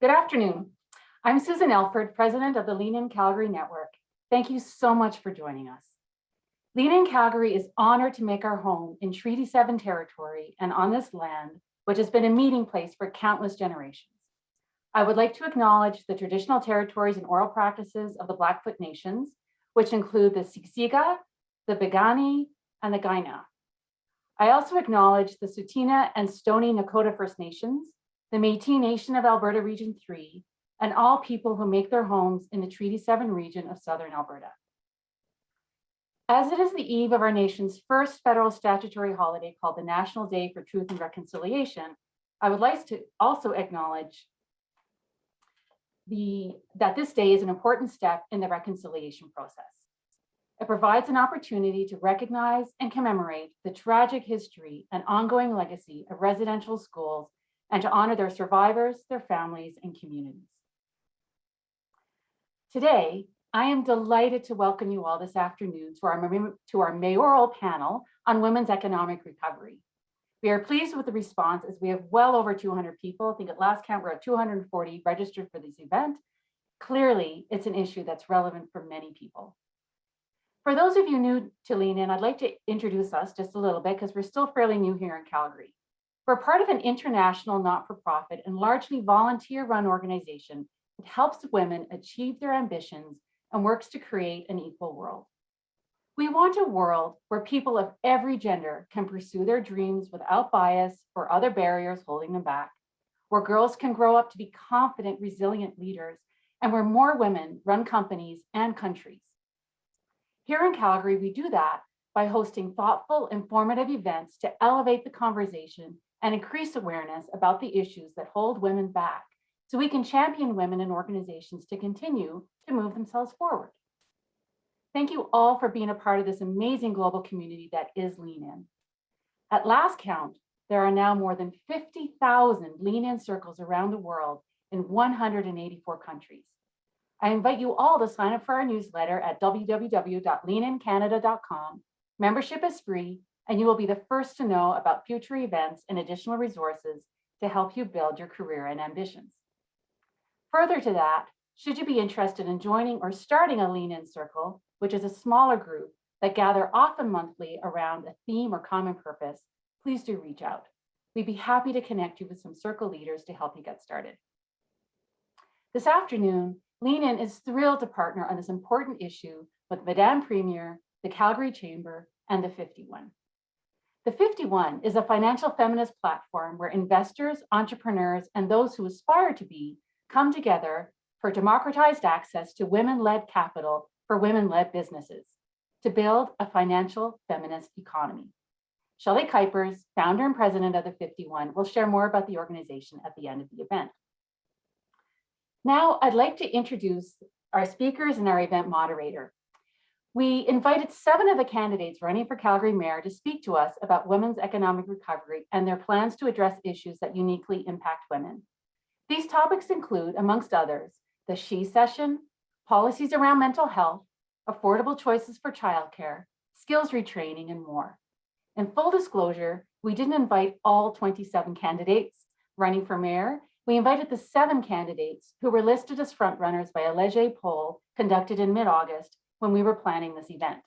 Good afternoon. I'm Susan Elford, president of the Lean In Calgary Network. Thank you so much for joining us. Lean In Calgary is honored to make our home in Treaty 7 territory and on this land, which has been a meeting place for countless generations. I would like to acknowledge the traditional territories and oral practices of the Blackfoot Nations, which include the Siksika, the Piikani, and the Kainai. I also acknowledge the Tsuut'ina and Stoney Nakoda First Nations, the Métis Nation of Alberta Region 3, and all people who make their homes in the Treaty 7 region of Southern Alberta. As it is the eve of our nation's first federal statutory holiday called the National Day for Truth and Reconciliation, I would like to also acknowledge that this day is an important step in the reconciliation process. It provides an opportunity to recognize and commemorate the tragic history and ongoing legacy of residential schools and to honor their survivors, their families, and communities. Today, I am delighted to welcome you all this afternoon to our mayoral panel on women's economic recovery. We are pleased with the response as we have well over 200 people. I think at last count we're at 240 registered for this event. Clearly, it's an issue that's relevant for many people. For those of you new to Lean In, I'd like to introduce us just a little bit because we're still fairly new here in Calgary. We're part of an international not-for-profit and largely volunteer-run organization that helps women achieve their ambitions and works to create an equal world. We want a world where people of every gender can pursue their dreams without bias or other barriers holding them back, where girls can grow up to be confident, resilient leaders, and where more women run companies and countries. Here in Calgary, we do that by hosting thoughtful, informative events to elevate the conversation and increase awareness about the issues that hold women back, so we can champion women and organizations to continue to move themselves forward. Thank you all for being a part of this amazing global community that is Lean In. At last count, there are now more than 50,000 Lean In circles around the world in 184 countries. I invite you all to sign up for our newsletter at www.leanincanada.com. Membership is free, and you will be the first to know about future events and additional resources to help you build your career and ambitions. Further to that, should you be interested in joining or starting a Lean In circle, which is a smaller group that gather often monthly around a theme or common purpose, please do reach out. We'd be happy to connect you with some circle leaders to help you get started. This afternoon, Lean In is thrilled to partner on this important issue with Madame Premier, the Calgary Chamber, and the 51. The 51 is a financial feminist platform where investors, entrepreneurs, and those who aspire to be come together for democratized access to women-led capital for women-led businesses to build a financial feminist economy. Shelley Kuipers, founder and president of the 51, will share more about the organization at the end of the event. Now, I'd like to introduce our speakers and our event moderator. We invited 7 of the candidates running for Calgary Mayor to speak to us about women's economic recovery and their plans to address issues that uniquely impact women. These topics include, amongst others, the She Session, policies around mental health, affordable choices for childcare, skills retraining, and more. In full disclosure, we didn't invite all 27 candidates running for mayor. We invited the 7 candidates who were listed as frontrunners by a Leger poll conducted in mid-August when we were planning this event.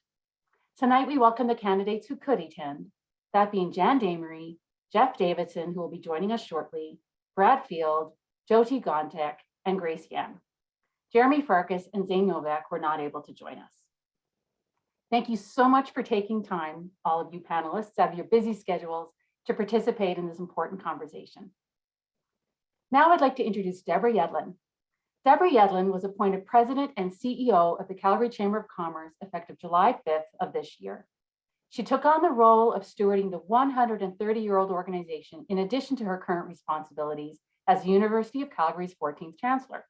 Tonight, we welcome the candidates who could attend, that being Jan Damery, Jeff Davison, who will be joining us shortly, Brad Field, Jyoti Gontek, and Grace Yan. Jeremy Farkas and Zane Novak were not able to join us. Thank you so much for taking time, all of you panelists, out of your busy schedules to participate in this important conversation. Now I'd like to introduce Deborah Yedlin. Deborah Yedlin was appointed president and CEO of the Calgary Chamber of Commerce effective July 5th of this year. She took on the role of stewarding the 130-year-old organization in addition to her current responsibilities as the University of Calgary's 14th chancellor.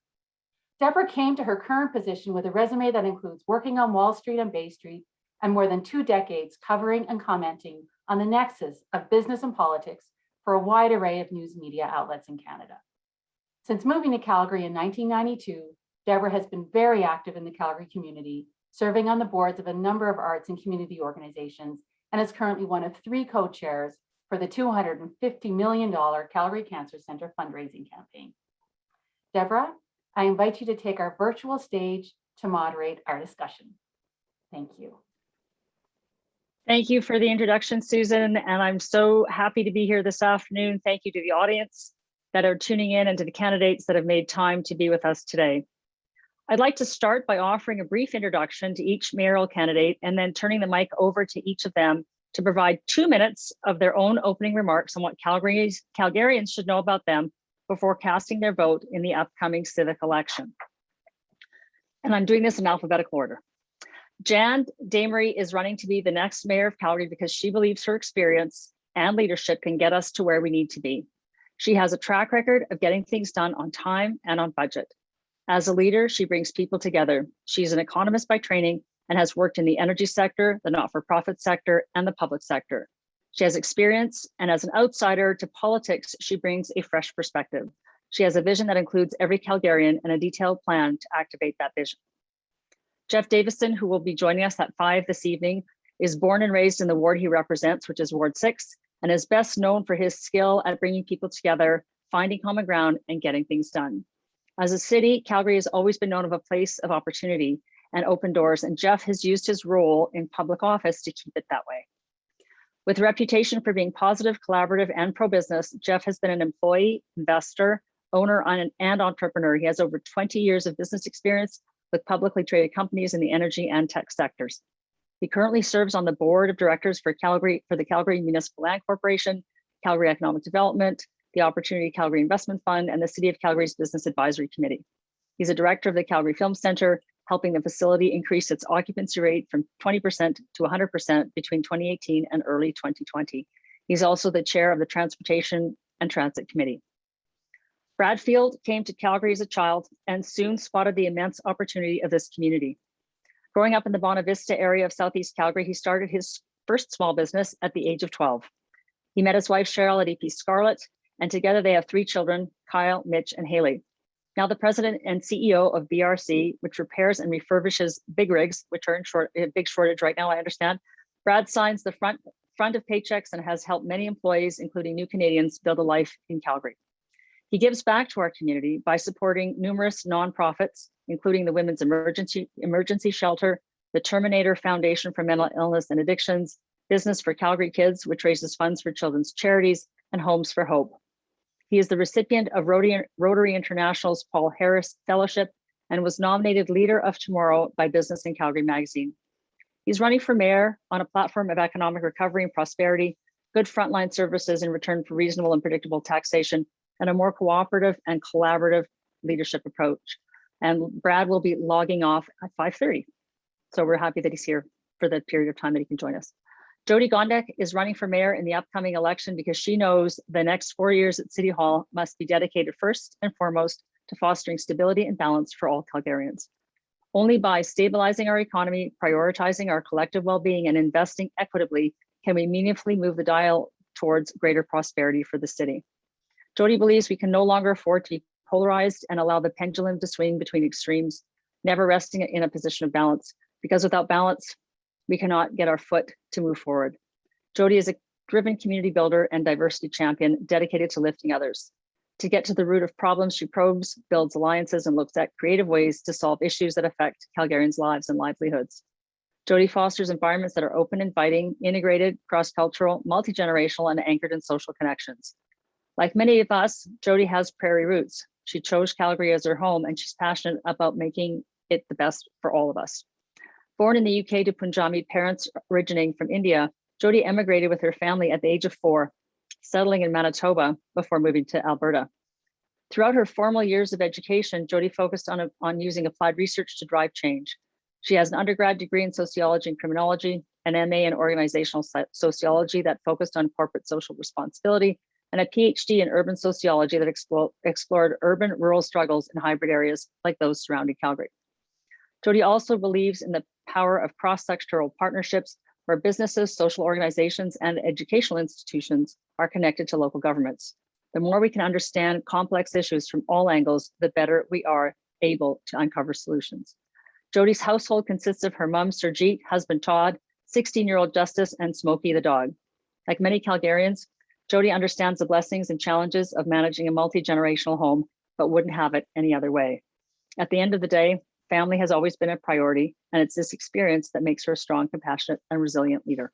Deborah came to her current position with a resume that includes working on Wall Street and Bay Street and more than 2 decades covering and commenting on the nexus of business and politics for a wide array of news media outlets in Canada. Since moving to Calgary in 1992, Deborah has been very active in the Calgary community, serving on the boards of a number of arts and community organizations, and is currently one of 3 co-chairs for the $250 million Calgary Cancer Centre fundraising campaign. Deborah, I invite you to take our virtual stage to moderate our discussion. Thank you. Thank you for the introduction, Susan, and I'm so happy to be here this afternoon. Thank you to the audience that are tuning in and to the candidates that have made time to be with us today. I'd like to start by offering a brief introduction to each mayoral candidate and then turning the mic over to each of them to provide 2 minutes of their own opening remarks on what Calgarians should know about them before casting their vote in the upcoming civic election. And I'm doing this in alphabetical order. Jan Damery is running to be the next mayor of Calgary because she believes her experience and leadership can get us to where we need to be. She has a track record of getting things done on time and on budget. As a leader, she brings people together. She's an economist by training and has worked in the energy sector, the not-for-profit sector, and the public sector. She has experience, and as an outsider to politics, she brings a fresh perspective. She has a vision that includes every Calgarian and a detailed plan to activate that vision. Jeff Davison, who will be joining us at 5 this evening, is born and raised in the ward he represents, which is Ward 6, and is best known for his skill at bringing people together, finding common ground, and getting things done. As a city, Calgary has always been known as a place of opportunity and open doors, and Jeff has used his role in public office to keep it that way. With a reputation for being positive, collaborative, and pro-business, Jeff has been an employee, investor, owner, and entrepreneur. He has over 20 years of business experience with publicly traded companies in the energy and tech sectors. He currently serves on the board of directors for the Calgary Municipal Land Corporation, Calgary Economic Development, the Opportunity Calgary Investment Fund, and the City of Calgary's Business Advisory Committee. He's a director of the Calgary Film Centre, helping the facility increase its occupancy rate from 20% to 100% between 2018 and early 2020. He's also the chair of the Transportation and Transit Committee. Bradfield came to Calgary as a child and soon spotted the immense opportunity of this community. Growing up in the Bonavista Vista area of Southeast Calgary, he started his first small business at the age of 12. He met his wife, Cheryl, at EP Scarlett, and together they have 3 children, Kyle, Mitch, and Haley. Now the president and CEO of BRC, which repairs and refurbishes big rigs, which are in a big shortage right now, I understand. Brad signs the front of paychecks and has helped many employees, including new Canadians, build a life in Calgary. He gives back to our community by supporting numerous nonprofits, including the Women's Emergency Shelter, the Terminator Foundation for Mental Illness and Addictions, Business for Calgary Kids, which raises funds for children's charities, and Homes for Hope. He is the recipient of Rotary International's Paul Harris Fellowship and was nominated Leader of Tomorrow by Business in Calgary magazine. He's running for mayor on a platform of economic recovery and prosperity, good frontline services in return for reasonable and predictable taxation, and a more cooperative and collaborative leadership approach. And Brad will be logging off at 5:30. So we're happy that he's here for the period of time that he can join us. Jody Gondek is running for mayor in the upcoming election because she knows the next 4 years at City Hall must be dedicated first and foremost to fostering stability and balance for all Calgarians. Only by stabilizing our economy, prioritizing our collective well-being, and investing equitably can we meaningfully move the dial towards greater prosperity for the city. Jody believes we can no longer afford to be polarized and allow the pendulum to swing between extremes, never resting in a position of balance, because without balance, we cannot get our foot to move forward. Jody is a driven community builder and diversity champion dedicated to lifting others. To get to the root of problems, she probes, builds alliances, and looks at creative ways to solve issues that affect Calgarians' lives and livelihoods. Jody fosters environments that are open, inviting, integrated, cross-cultural, multi-generational, and anchored in social connections. Like many of us, Jody has prairie roots. She chose Calgary as her home, and she's passionate about making it the best for all of us. Born in the UK to Punjabi parents originating from India, Jody emigrated with her family at the age of 4, settling in Manitoba before moving to Alberta. Throughout her formal years of education, Jody focused on using applied research to drive change. She has an undergrad degree in sociology and criminology, an MA in organizational sociology that focused on corporate social responsibility, and a PhD in urban sociology that explored urban-rural struggles in hybrid areas like those surrounding Calgary. Jody also believes in the power of cross-sectoral partnerships where businesses, social organizations, and educational institutions are connected to local governments. The more we can understand complex issues from all angles, the better we are able to uncover solutions. Jody's household consists of her mom, Surjit, husband Todd, 16-year-old Justice, and Smokey the dog. Like many Calgarians, Jody understands the blessings and challenges of managing a multi-generational home but wouldn't have it any other way. At the end of the day, family has always been a priority, and it's this experience that makes her a strong, compassionate, and resilient leader.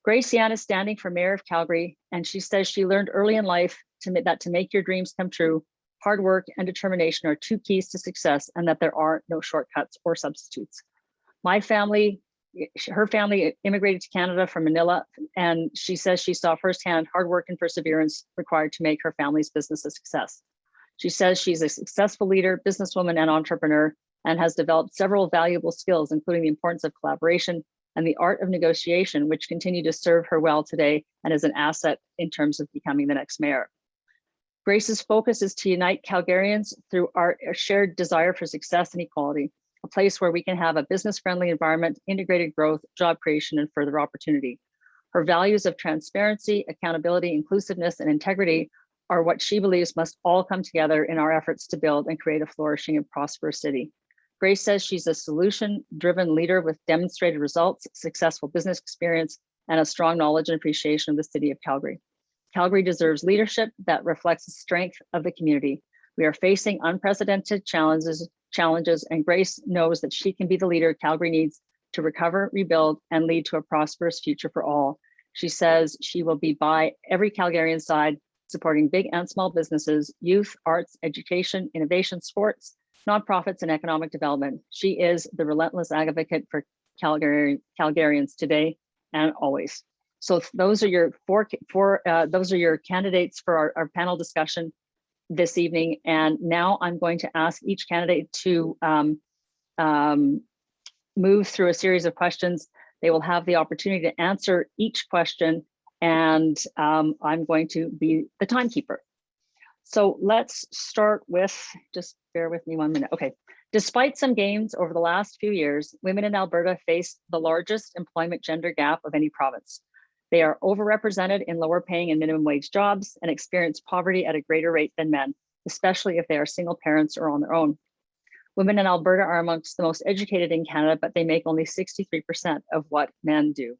Grace Yan is standing for Mayor of Calgary, and she says she learned early in life that to make your dreams come true, hard work and determination are two keys to success, and that there are no shortcuts or substitutes. My family, her family immigrated to Canada from Manila, and she says she saw firsthand hard work and perseverance required to make her family's business a success. She says she's a successful leader, businesswoman, and entrepreneur, and has developed several valuable skills, including the importance of collaboration and the art of negotiation, which continue to serve her well today and is an asset in terms of becoming the next mayor. Grace's focus is to unite Calgarians through our shared desire for success and equality, a place where we can have a business-friendly environment, integrated growth, job creation, and further opportunity. Her values of transparency, accountability, inclusiveness, and integrity are what she believes must all come together in our efforts to build and create a flourishing and prosperous city. Grace says she's a solution-driven leader with demonstrated results, successful business experience, and a strong knowledge and appreciation of the city of Calgary. Calgary deserves leadership that reflects the strength of the community. We are facing unprecedented challenges, and Grace knows that she can be the leader Calgary needs to recover, rebuild, and lead to a prosperous future for all. She says she will be by every Calgarian side, supporting big and small businesses, youth, arts, education, innovation, sports, nonprofits, and economic development. She is the relentless advocate for Calgarians today and always. So those are your those are your candidates for our panel discussion this evening. And now I'm going to ask each candidate to move through a series of questions. They will have the opportunity to answer each question, and I'm going to be the timekeeper. So let's start with, just bear with me 1 minute. Okay. Despite some gains over the last few years, women in Alberta face the largest employment gender gap of any province. They are overrepresented in lower paying and minimum wage jobs and experience poverty at a greater rate than men, especially if they are single parents or on their own. Women in Alberta are amongst the most educated in Canada, but they make only 63% of what men do.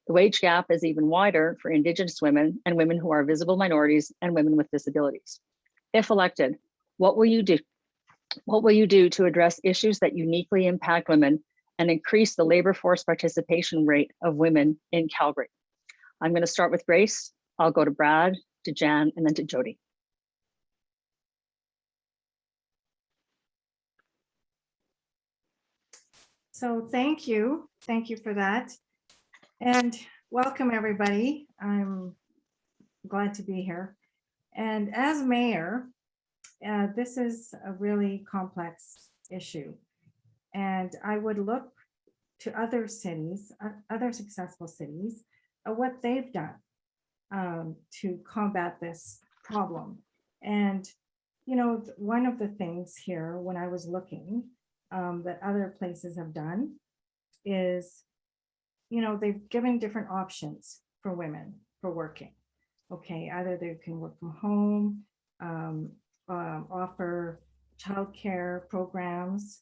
The wage gap is even wider for Indigenous women and women who are visible minorities and women with disabilities. If elected, what will you do? What will you do to address issues that uniquely impact women and increase the labor force participation rate of women in Calgary? I'm going to start with Grace. I'll go to Brad, to Jan, and then to Jody. So thank you for that. And welcome everybody. I'm glad to be here. And as mayor, this is a really complex issue. And I would look to other cities, other successful cities, what they've done to combat this problem. And, you know, one of the things here when I was looking that other places have done is, you know, they've given different options for women for working. Okay, either they can work from home, offer childcare programs,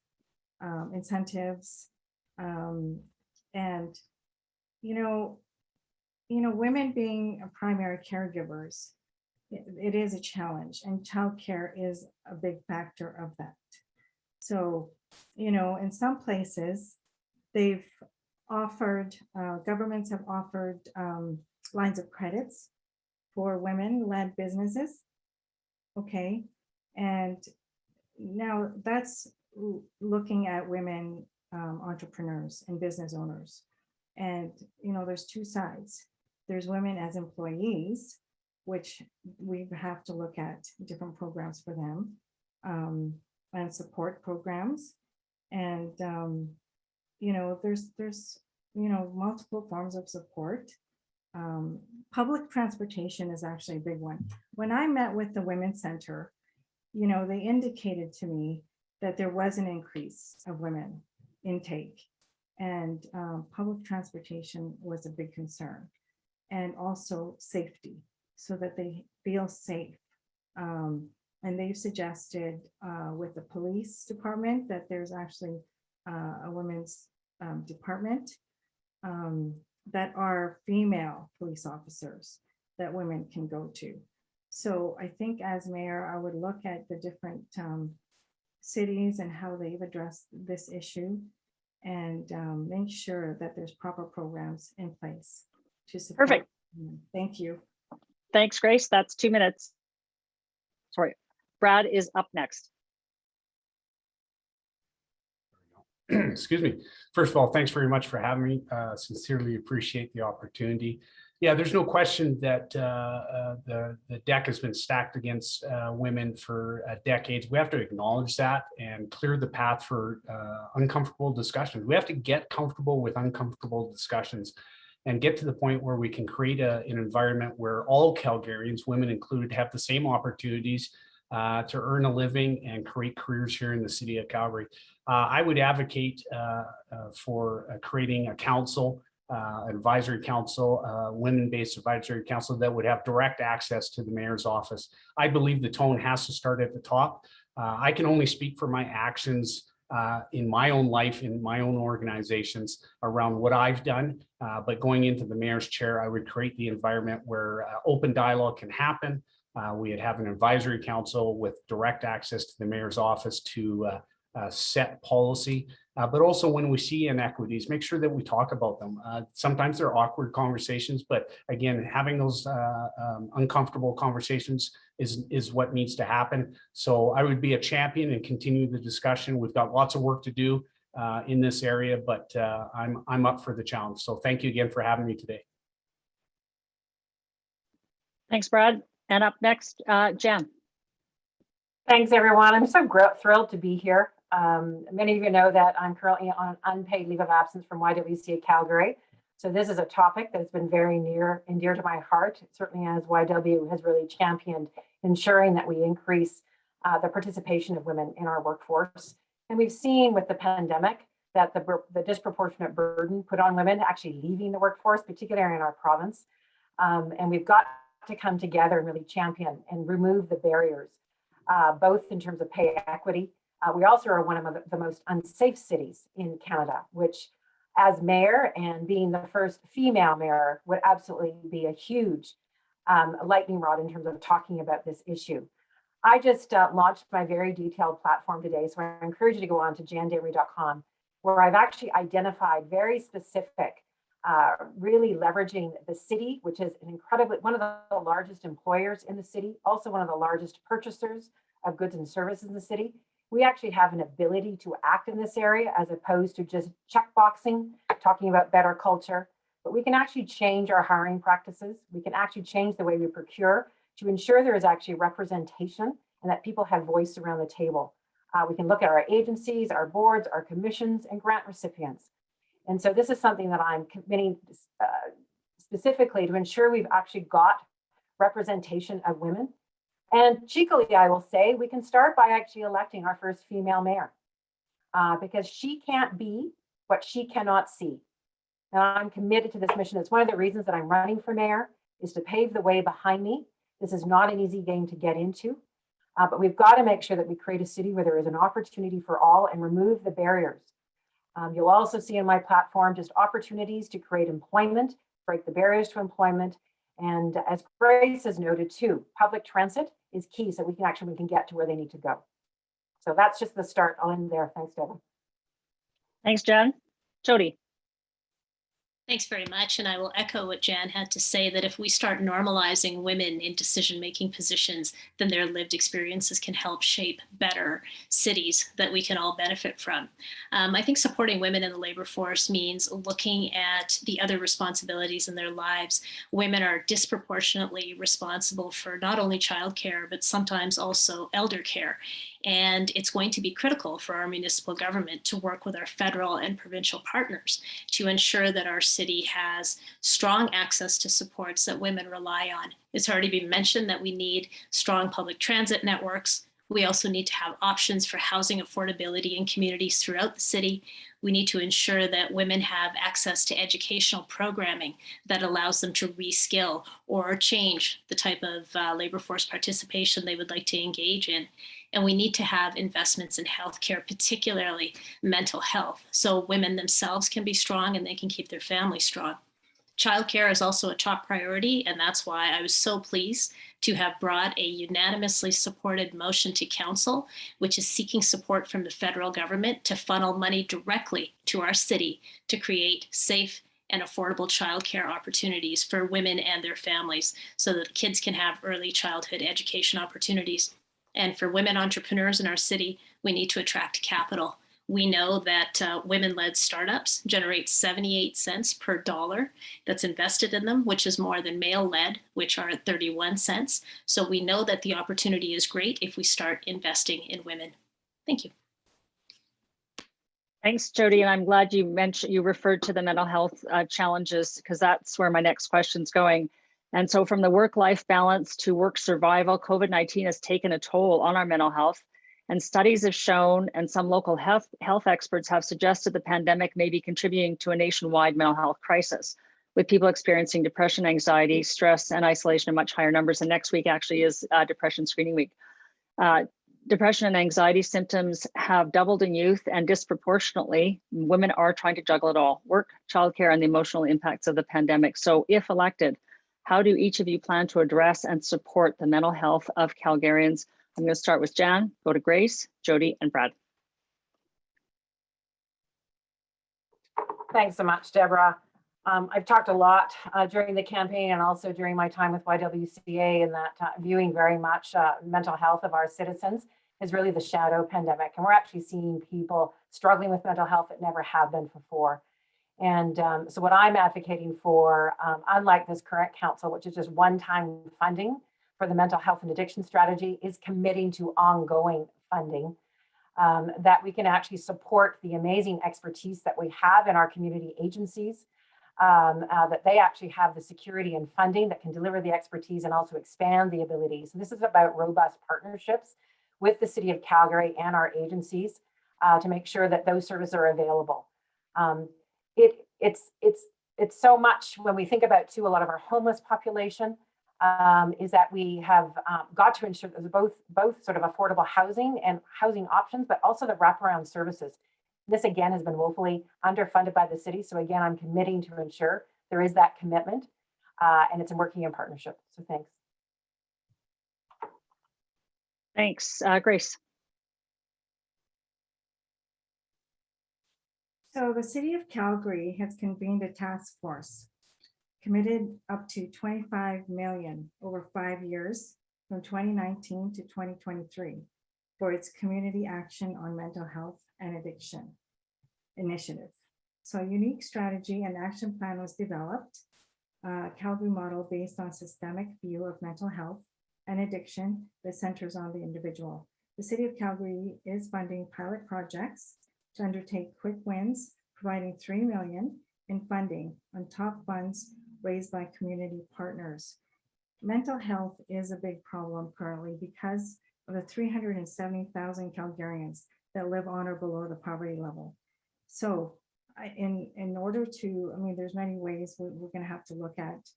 incentives, and you know, women being primary caregivers, it is a challenge, and childcare is a big factor of that. So, you know, in some places, they've offered, governments have offered lines of credits for women-led businesses. Okay, and now that's looking at women entrepreneurs and business owners. And, you know, there's two sides. There's women as employees, which we have to look at different programs for them and support programs. And, you know, there's, you know, multiple forms of support. Public transportation is actually a big one. When I met with the Women's Center, you know, they indicated to me that there was an increase of women intake, and public transportation was a big concern, and also safety, so that they feel safe. And they've suggested with the police department that there's actually a women's department that are female police officers that women can go to. So I think as mayor, I would look at the different cities and how they've addressed this issue and make sure that there's proper programs in place to support. Perfect. Thank you. Thanks, Grace. That's 2 minutes. Sorry, Brad is up next. Excuse me. First of all, thanks very much for having me. Sincerely appreciate the opportunity. Yeah, there's no question that the deck has been stacked against women for decades. We have to acknowledge that and clear the path for uncomfortable discussions. We have to get comfortable with uncomfortable discussions and get to the point where we can create an environment where all Calgarians, women included, have the same opportunities to earn a living and create careers here in the city of Calgary. I would advocate for creating a council, advisory council, women-based advisory council that would have direct access to the mayor's office. I believe the tone has to start at the top. I can only speak for my actions in my own life, in my own organizations around what I've done. But going into the mayor's chair, I would create the environment where open dialogue can happen. We'd have an advisory council with direct access to the mayor's office to set policy, but also when we see inequities, make sure that we talk about them. Sometimes they're awkward conversations, but again, having those uncomfortable conversations is what needs to happen. So I would be a champion and continue the discussion. We've got lots of work to do in this area, but I'm up for the challenge. So thank you again for having me today. Thanks, Brad. And up next, Jen. Thanks, everyone. I'm so thrilled to be here. Many of you know that I'm currently on unpaid leave of absence from YWCA Calgary. So this is a topic that has been very near and dear to my heart, certainly as YW has really championed ensuring that we increase the participation of women in our workforce. And we've seen with the pandemic that the disproportionate burden put on women actually leaving the workforce, particularly in our province. And we've got to come together and really champion and remove the barriers, both in terms of pay equity. We also are one of the most unsafe cities in Canada, which as mayor and being the first female mayor would absolutely be a huge lightning rod in terms of talking about this issue. I just launched my very detailed platform today, so I encourage you to go on to jandairy.com, where I've actually identified very specific, really leveraging the city, which is one of the largest employers in the city, also one of the largest purchasers of goods and services in the city. We actually have an ability to act in this area as opposed to just checkboxing, talking about better culture, but we can actually change our hiring practices. We can actually change the way we procure to ensure there is actually representation and that people have voice around the table. We can look at our agencies, our boards, our commissions, and grant recipients. And so this is something that I'm committing specifically to ensure we've actually got representation of women. And cheekily, I will say, we can start by actually electing our first female mayor because she can't be what she cannot see. And I'm committed to this mission. It's one of the reasons that I'm running for mayor, is to pave the way behind me. This is not an easy game to get into, but we've got to make sure that we create a city where there is an opportunity for all and remove the barriers. You'll also see in my platform just opportunities to create employment, break the barriers to employment. And as Grace has noted too, public transit is key so we can get to where they need to go. So that's just the start. I'll end there. Thanks, Deborah. Thanks, Jen. Jody. Thanks very much. And I will echo what Jan had to say, that if we start normalizing women in decision-making positions, then their lived experiences can help shape better cities that we can all benefit from. I think supporting women in the labor force means looking at the other responsibilities in their lives. Women are disproportionately responsible for not only childcare, but sometimes also elder care. And it's going to be critical for our municipal government to work with our federal and provincial partners to ensure that our city has strong access to supports that women rely on. It's already been mentioned that we need strong public transit networks. We also need to have options for housing affordability in communities throughout the city. We need to ensure that women have access to educational programming that allows them to reskill or change the type of labor force participation they would like to engage in. And we need to have investments in healthcare, particularly mental health, so women themselves can be strong and they can keep their family strong. Childcare is also a top priority, and that's why I was so pleased to have brought a unanimously supported motion to council, which is seeking support from the federal government to funnel money directly to our city to create safe and affordable childcare opportunities for women and their families so that kids can have early childhood education opportunities. And for women entrepreneurs in our city, we need to attract capital. We know that women-led startups generate 78 cents per dollar that's invested in them, which is more than male-led, which are at 31 cents. So we know that the opportunity is great if we start investing in women. Thank you. Thanks, Jody. And I'm glad you referred to the mental health challenges, because that's where my next question's going. And so from the work-life balance to work survival, COVID-19 has taken a toll on our mental health. And studies have shown, and some local health experts have suggested, the pandemic may be contributing to a nationwide mental health crisis, with people experiencing depression, anxiety, stress, and isolation in much higher numbers. And next week actually is depression screening week. Depression and anxiety symptoms have doubled in youth, and disproportionately, women are trying to juggle it all: work, childcare, and the emotional impacts of the pandemic. So if elected, how do each of you plan to address and support the mental health of Calgarians? I'm going to start with Jan, go to Grace, Jody, and Brad. Thanks so much, Deborah. I've talked a lot during the campaign and also during my time with YWCA, and that viewing very much mental health of our citizens is really the shadow pandemic. And we're actually seeing people struggling with mental health that never have been before. And so what I'm advocating for, unlike this current council, which is just one-time funding for the mental health and addiction strategy, is committing to ongoing funding, that we can actually support the amazing expertise that we have in our community agencies, that they actually have the security and funding that can deliver the expertise and also expand the abilities. So this is about robust partnerships with the City of Calgary and our agencies to make sure that those services are available. It's so much when we think about too, a lot of our homeless population, is that we have got to ensure that there's both sort of affordable housing and housing options, but also the wraparound services. This again has been woefully underfunded by the city. So again, I'm committing to ensure there is that commitment, and it's working in partnership. So thanks. Thanks, Grace. So the City of Calgary has convened a task force committed up to 25 million over 5 years from 2019 to 2023 for its community action on mental health and addiction initiative. So a unique strategy and action plan was developed, Calgary model based on systemic view of mental health and addiction that centers on the individual. The City of Calgary is funding pilot projects to undertake quick wins, providing 3 million in funding on top funds raised by community partners. Mental health is a big problem currently because of the 370,000 Calgarians that live on or below the poverty level. So in order to, I mean, there's many ways we're going to have to look at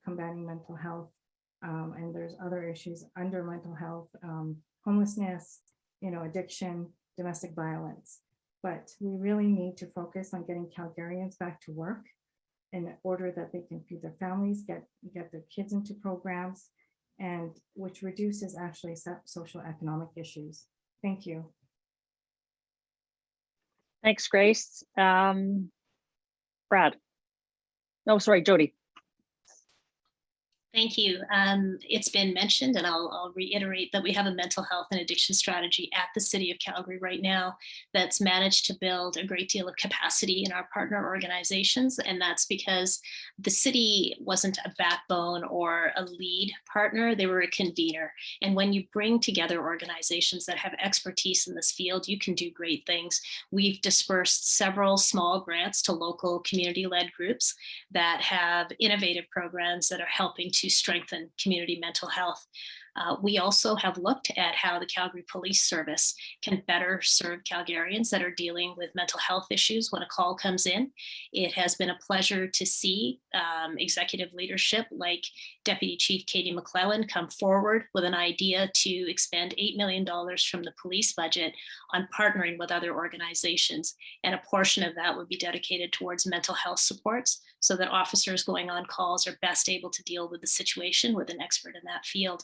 combating mental health, and there's other issues under mental health, homelessness, addiction, domestic violence. But we really need to focus on getting Calgarians back to work in order that they can feed their families, get their kids into programs, and which reduces actually social economic issues. Thank you. Thanks, Grace. Brad. No, sorry, Jody. Thank you. It's been mentioned, and I'll reiterate that we have a mental health and addiction strategy at the City of Calgary right now that's managed to build a great deal of capacity in our partner organizations. And that's because the city wasn't a backbone or a lead partner, they were a convener. And when you bring together organizations that have expertise in this field, you can do great things. We've dispersed several small grants to local community-led groups that have innovative programs that are helping to strengthen community mental health. We also have looked at how the Calgary Police Service can better serve Calgarians that are dealing with mental health issues when a call comes in. It has been a pleasure to see executive leadership like Deputy Chief Katie McClellan come forward with an idea to expend $8 million from the police budget on partnering with other organizations. And a portion of that would be dedicated towards mental health supports so that officers going on calls are best able to deal with the situation with an expert in that field.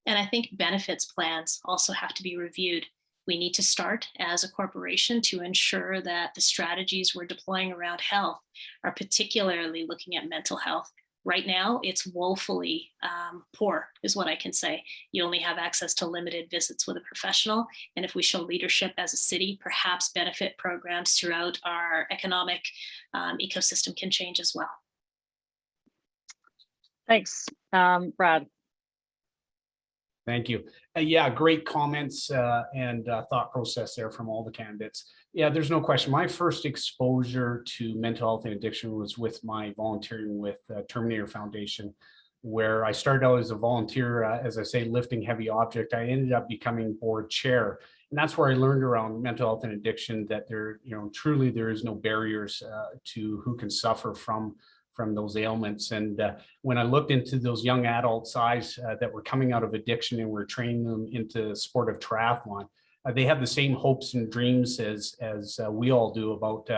And I think benefits plans also have to be reviewed. We need to start as a corporation to ensure that the strategies we're deploying around health are particularly looking at mental health. Right now, it's woefully poor, is what I can say. You only have access to limited visits with a professional. And if we show leadership as a city, perhaps benefit programs throughout our economic ecosystem can change as well. Thanks, Brad. Thank you. Yeah, great comments and thought process there from all the candidates. Yeah, there's no question. My first exposure to mental health and addiction was with my volunteering with Terminator Foundation, where I started out as a volunteer, as I say, lifting heavy object. I ended up becoming board chair. And that's where I learned around mental health and addiction that there, truly there is no barriers to who can suffer from those ailments. And when I looked into those young adults' eyes that were coming out of addiction and we're training them into sport of triathlon, they have the same hopes and dreams as we all do about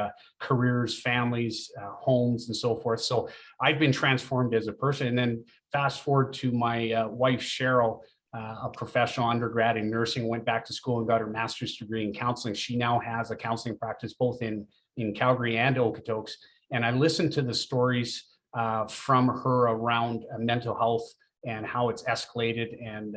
careers, families, homes, and so forth. So I've been transformed as a person. And then fast forward to my wife, Cheryl, a professional undergrad in nursing, went back to school and got her master's degree in counseling. She now has a counseling practice both in Calgary and Okotoks. And I listened to the stories from her around mental health and how it's escalated and,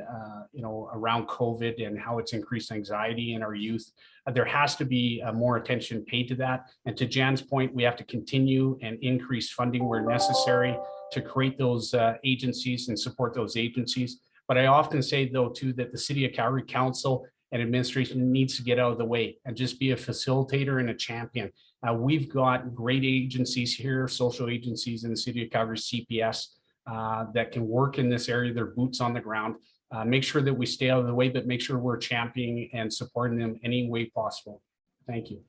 around COVID and how it's increased anxiety in our youth. There has to be more attention paid to that. And to Jan's point, we have to continue and increase funding where necessary to create those agencies and support those agencies. But I often say, though, too, that the City of Calgary Council and administration needs to get out of the way and just be a facilitator and a champion. We've got great agencies here, social agencies in the City of Calgary, CPS, that can work in this area, their boots on the ground, make sure that we stay out of the way, but make sure we're championing and supporting them any way possible. Thank you.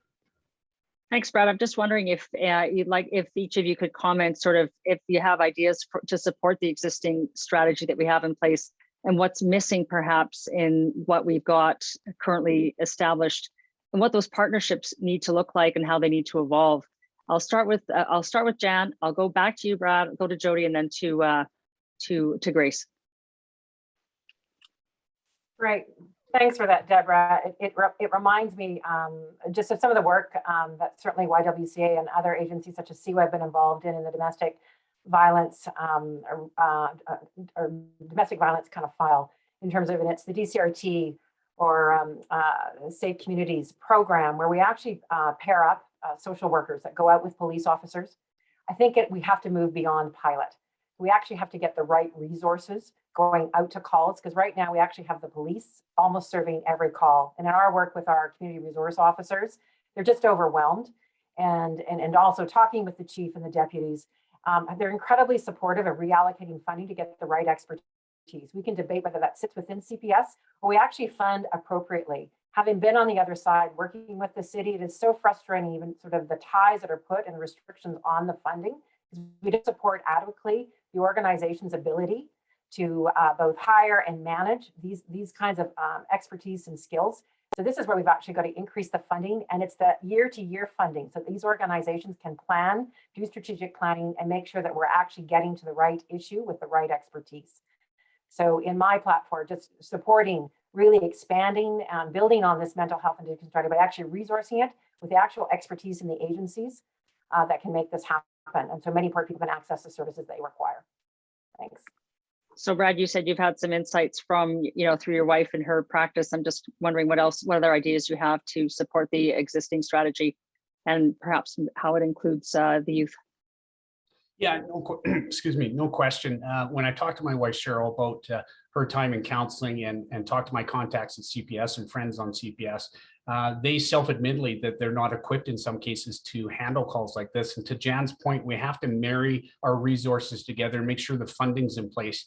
Thanks, Brad. I'm just wondering if if each of you could comment sort of if you have ideas to support the existing strategy that we have in place and what's missing perhaps in what we've got currently established and what those partnerships need to look like and how they need to evolve. I'll start with Jan. I'll go back to you, Brad, go to Jody, and then to Grace. Great. Thanks for that, Deborah. It reminds me just of some of the work that certainly YWCA and other agencies such as CWA have been involved in the domestic violence or domestic violence kind of file in terms of, and it's the DCRT or Safe Communities program where we actually pair up social workers that go out with police officers. I think we have to move beyond pilot. We actually have to get the right resources going out to calls, because right now we actually have the police almost serving every call. And in our work with our community resource officers, they're just overwhelmed. And also talking with the chief and the deputies, they're incredibly supportive of reallocating funding to get the right expertise. We can debate whether that sits within CPS or we actually fund appropriately. Having been on the other side, working with the city, it is so frustrating, even sort of the ties that are put and restrictions on the funding. We don't support adequately the organization's ability to both hire and manage these kinds of expertise and skills. So this is where we've actually got to increase the funding, and it's the year-to-year funding. So these organizations can plan, do strategic planning, and make sure that we're actually getting to the right issue with the right expertise. So in my platform, just supporting, really expanding and building on this mental health and addiction strategy by actually resourcing it with the actual expertise in the agencies that can make this happen. And so many poor people can access the services they require. Thanks. So Brad, you said you've had some insights from, through your wife and her practice. I'm just wondering what other ideas you have to support the existing strategy and perhaps how it includes the youth. Yeah, excuse me, no question. When I talked to my wife, Cheryl, about her time in counseling and talked to my contacts at CPS and friends on CPS, they self-admittedly that they're not equipped in some cases to handle calls like this. And to Jan's point, we have to marry our resources together and make sure the funding's in place.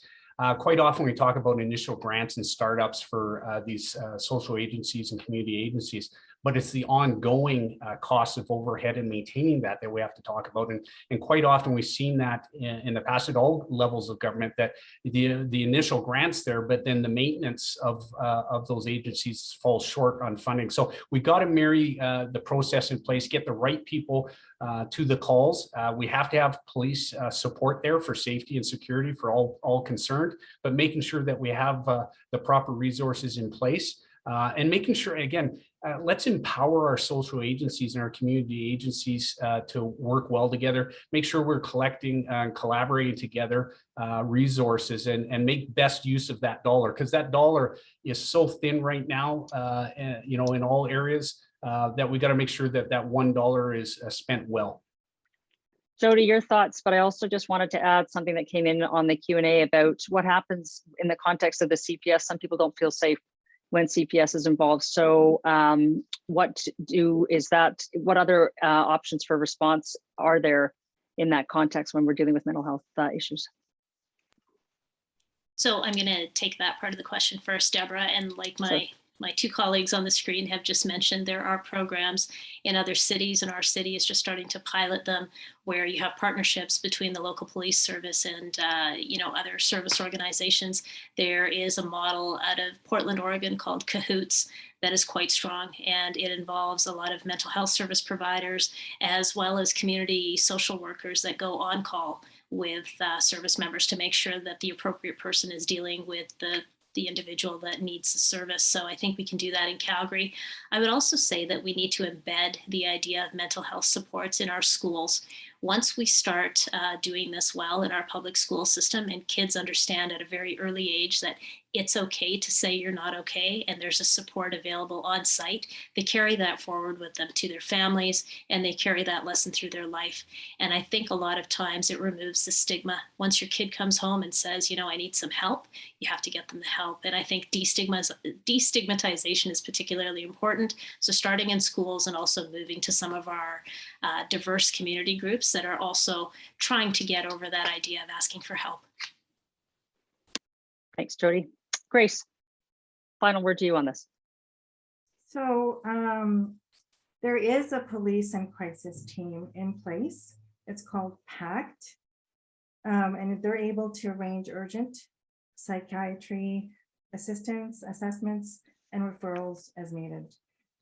Quite often we talk about initial grants and startups for these social agencies and community agencies, but it's the ongoing costs of overhead and maintaining that we have to talk about. And quite often we've seen that in the past at all levels of government, that the initial grants there, but then the maintenance of those agencies falls short on funding. So we got to marry the process in place, get the right people to the calls. We have to have police support there for safety and security for all concerned, but making sure that we have the proper resources in place. And making sure, again, let's empower our social agencies and our community agencies to work well together, make sure we're collecting and collaborating together resources and make best use of that dollar, because that dollar is so thin right now, you know, in all areas, that we got to make sure that that $1 is spent well. Jody, your thoughts, but I also just wanted to add something that came in on the Q&A about what happens in the context of the CPS. Some people don't feel safe when CPS is involved. So what other options for response are there in that context when we're dealing with mental health issues? So I'm going to take that part of the question first, Deborah, and like my two colleagues on the screen have just mentioned, there are programs in other cities, and our city is just starting to pilot them, where you have partnerships between the local police service and other service organizations. There is a model out of Portland, Oregon called Cahoots that is quite strong, and it involves a lot of mental health service providers as well as community social workers that go on call with service members to make sure that the appropriate person is dealing with the individual that needs the service. So I think we can do that in Calgary. I would also say that we need to embed the idea of mental health supports in our schools. Once we start doing this well in our public school system, and kids understand at a very early age that it's okay to say you're not okay, and there's a support available on site, they carry that forward with them to their families, and they carry that lesson through their life. And I think a lot of times it removes the stigma. Once your kid comes home and says, you know, I need some help, you have to get them the help. And I think destigmatization is particularly important. So starting in schools and also moving to some of our diverse community groups that are also trying to get over that idea of asking for help. Thanks, Jody. Grace, final word to you on this. So there is a police and crisis team in place. It's called PACT, and they're able to arrange urgent psychiatry assistance, assessments, and referrals as needed.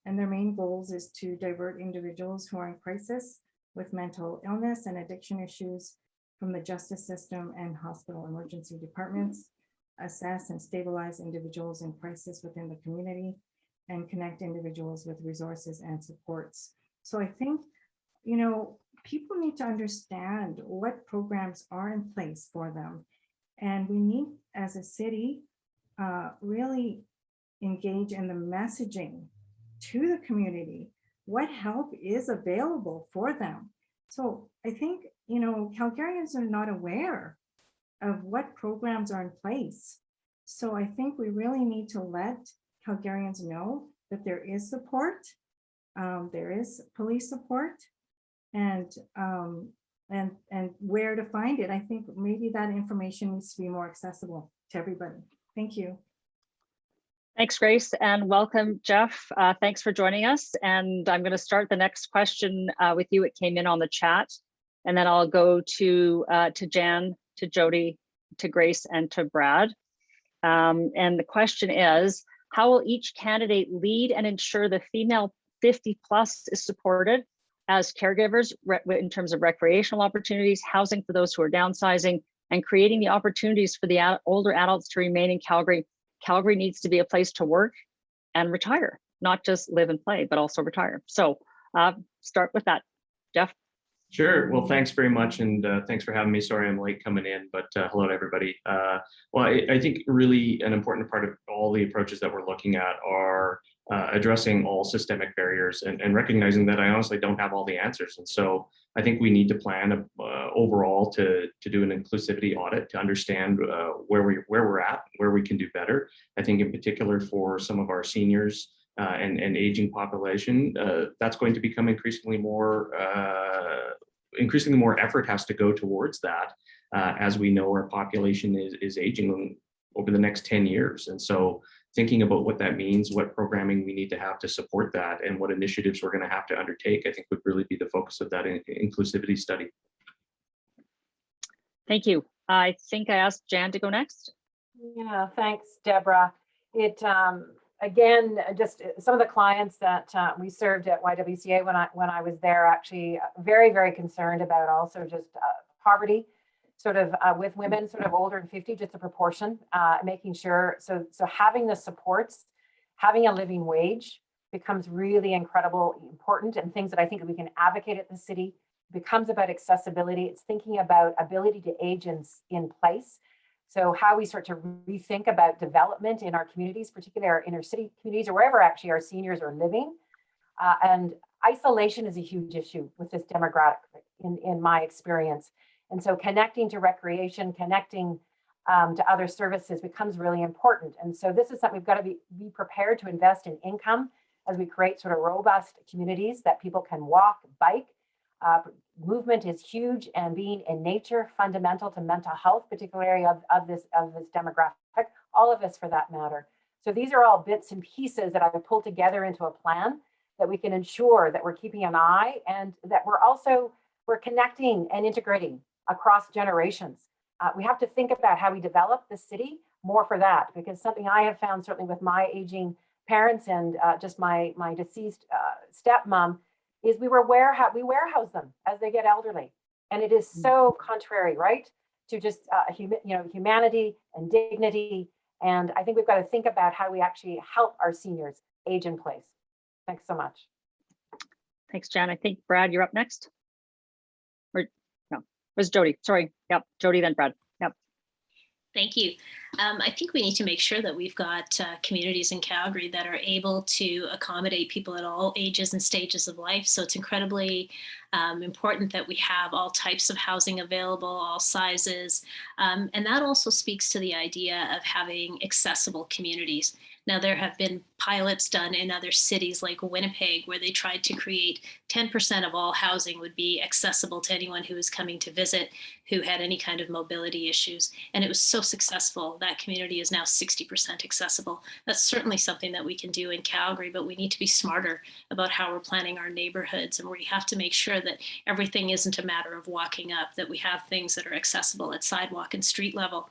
And their main goals is to divert individuals who are in crisis with mental illness and addiction issues from the justice system and hospital emergency departments, assess and stabilize individuals in crisis within the community, and connect individuals with resources and supports. So I think, you know, people need to understand what programs are in place for them. And we need, as a city, really engage in the messaging to the community, what help is available for them. So I think, you know, Calgarians are not aware of what programs are in place. So I think we really need to let Calgarians know that there is support, there is police support, and where to find it. I think maybe that information needs to be more accessible to everybody. Thank you. Thanks, Grace, and welcome, Jeff. Thanks for joining us. And I'm going to start the next question with you. It came in on the chat, and then I'll go to Jan, to Jody, to Grace, and to Brad. And the question is, how will each candidate lead and ensure the female 50+ is supported as caregivers in terms of recreational opportunities, housing for those who are downsizing, and creating the opportunities for the older adults to remain in Calgary? Calgary needs to be a place to work and retire, not just live and play, but also retire. So start with that, Jeff. Sure. Well, thanks very much. And thanks for having me. Sorry I'm late coming in, but hello to everybody. Well, I think really an important part of all the approaches that we're looking at are addressing all systemic barriers and recognizing that I honestly don't have all the answers. And so I think we need to plan overall to do an inclusivity audit to understand where we're at, where we can do better. I think in particular for some of our seniors and aging population, that's going to become increasingly more effort has to go towards that. as we know our population is aging over the next 10 years. And so thinking about what that means, what programming we need to have to support that, and what initiatives we're going to have to undertake, I think would really be the focus of that inclusivity study. Thank you. I think I asked Jan to go next. Yeah, thanks, Deborah. It again, just some of the clients that we served at YWCA when I was there, actually very, very concerned about also just poverty, sort of with women sort of older than 50, just a proportion, making sure. So having the supports, having a living wage becomes really incredible, important, and things that I think that we can advocate at the city. Becomes about accessibility. It's thinking about ability to age in place. So how we start to rethink about development in our communities, particularly our inner city communities, or wherever actually our seniors are living. And isolation is a huge issue with this demographic in my experience. And so connecting to recreation, connecting to other services becomes really important. And so this is something we've got to be prepared to invest in income as we create sort of robust communities that people can walk, bike. Movement is huge, and being in nature fundamental to mental health, particularly of this demographic, all of us for that matter. So these are all bits and pieces that I would pull together into a plan that we can ensure that we're keeping an eye, and that we're connecting and integrating across generations. We have to think about how we develop the city more for that, because something I have found certainly with my aging parents and just my deceased stepmom is we warehouse them as they get elderly, and it is so contrary, right, to just humanity and dignity. And I think we've got to think about how we actually help our seniors age in place. Thanks so much. Thanks, Jan. I think Brad, you're up next. Or no, it was Jody. Sorry. Yep, Jody, then Brad. Yep. Thank you. I think we need to make sure that we've got communities in Calgary that are able to accommodate people at all ages and stages of life. So it's incredibly important that we have all types of housing available, all sizes. And that also speaks to the idea of having accessible communities. Now, there have been pilots done in other cities like Winnipeg, where they tried to create 10% of all housing would be accessible to anyone who was coming to visit who had any kind of mobility issues. And it was so successful. That community is now 60% accessible. That's certainly something that we can do in Calgary, but we need to be smarter about how we're planning our neighborhoods. And we have to make sure that everything isn't a matter of walking up, that we have things that are accessible at sidewalk and street level.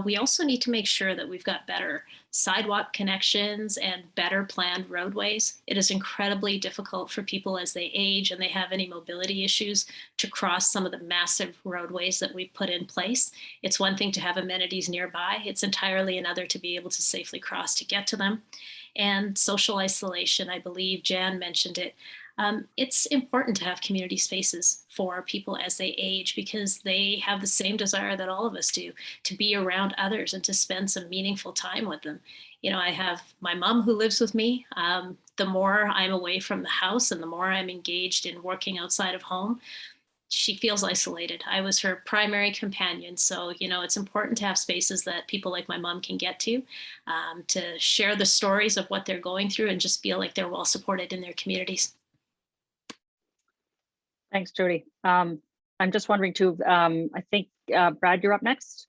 We also need to make sure that we've got better sidewalk connections and better planned roadways. It is incredibly difficult for people as they age and they have any mobility issues to cross some of the massive roadways that we've put in place. It's one thing to have amenities nearby. It's entirely another to be able to safely cross to get to them. And social isolation, I believe Jan mentioned it. It's important to have community spaces for people as they age, because they have the same desire that all of us do, to be around others and to spend some meaningful time with them. You know, I have my mom who lives with me. The more I'm away from the house and the more I'm engaged in working outside of home, she feels isolated. I was her primary companion. So, you know, it's important to have spaces that people like my mom can get to share the stories of what they're going through and just feel like they're well supported in their communities. Thanks, Jody. I'm just wondering too, I think, Brad, you're up next.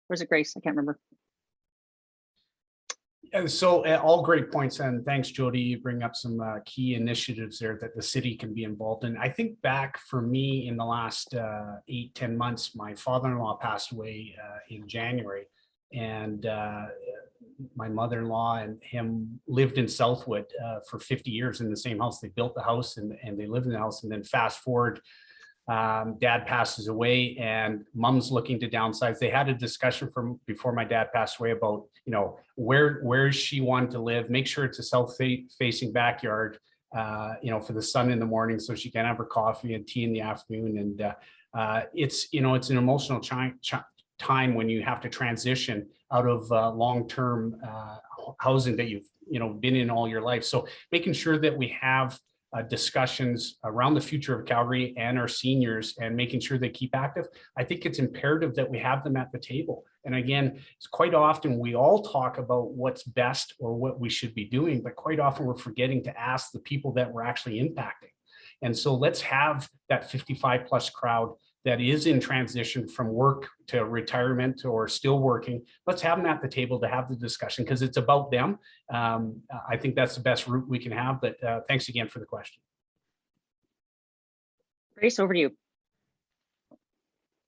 Or is it Grace? I can't remember. So all great points, and thanks, Jody. You bring up some key initiatives there that the city can be involved in. I think back for me in the last 8-10 months, my father-in-law passed away in January, and my mother-in-law and him lived in Southwood for 50 years in the same house. They built the house and they lived in the house, and then fast forward, dad passes away and mom's looking to downsize. They had a discussion from before my dad passed away about, you know, where she wanted to live, make sure it's a south facing backyard, you know, for the sun in the morning so she can have her coffee and tea in the afternoon. And it's, you know, it's an emotional time when you have to transition out of long-term housing that you've, you know, been in all your life. So making sure that we have discussions around the future of Calgary and our seniors and making sure they keep active. I think it's imperative that we have them at the table. And again, it's quite often we all talk about what's best or what we should be doing, but quite often we're forgetting to ask the people that we're actually impacting. And so let's have that 55 plus crowd that is in transition from work to retirement or still working, let's have them at the table to have the discussion because it's about them. I think that's the best route we can have, but thanks again for the question. Grace, over to you.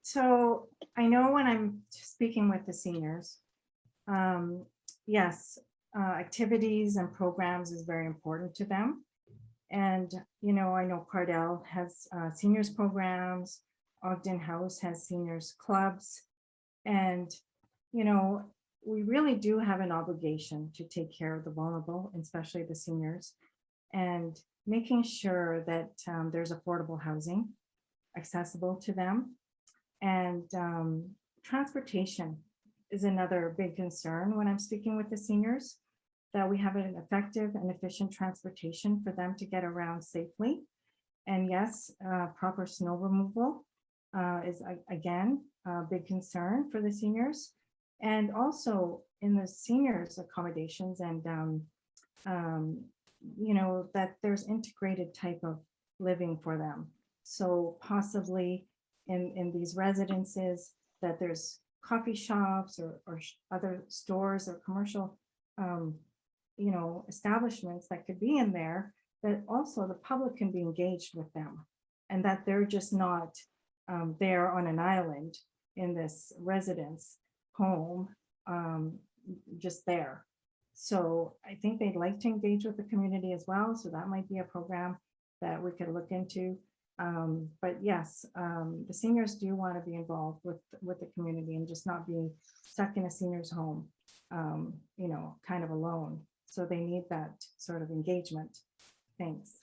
So I know when I'm speaking with the seniors, yes, activities and programs is very important to them. And, you know, I know Cardell has seniors programs, Ogden House has seniors clubs. And, you know, we really do have an obligation to take care of the vulnerable, especially the seniors, and making sure that there's affordable housing accessible to them. And transportation is another big concern when I'm speaking with the seniors, that we have an effective and efficient transportation for them to get around safely. And yes, proper snow removal is again a big concern for the seniors. And also in the seniors accommodations and you know, that there's integrated type of living for them. So possibly in these residences that there's coffee shops or other stores or commercial you know, establishments that could be in there, that also the public can be engaged with them, and that they're just not there on an island in this residence home, just there. So I think they'd like to engage with the community as well. So that might be a program that we could look into. But yes, the seniors do want to be involved with the community and just not being stuck in a senior's home, you know, kind of alone. So they need that sort of engagement. Thanks.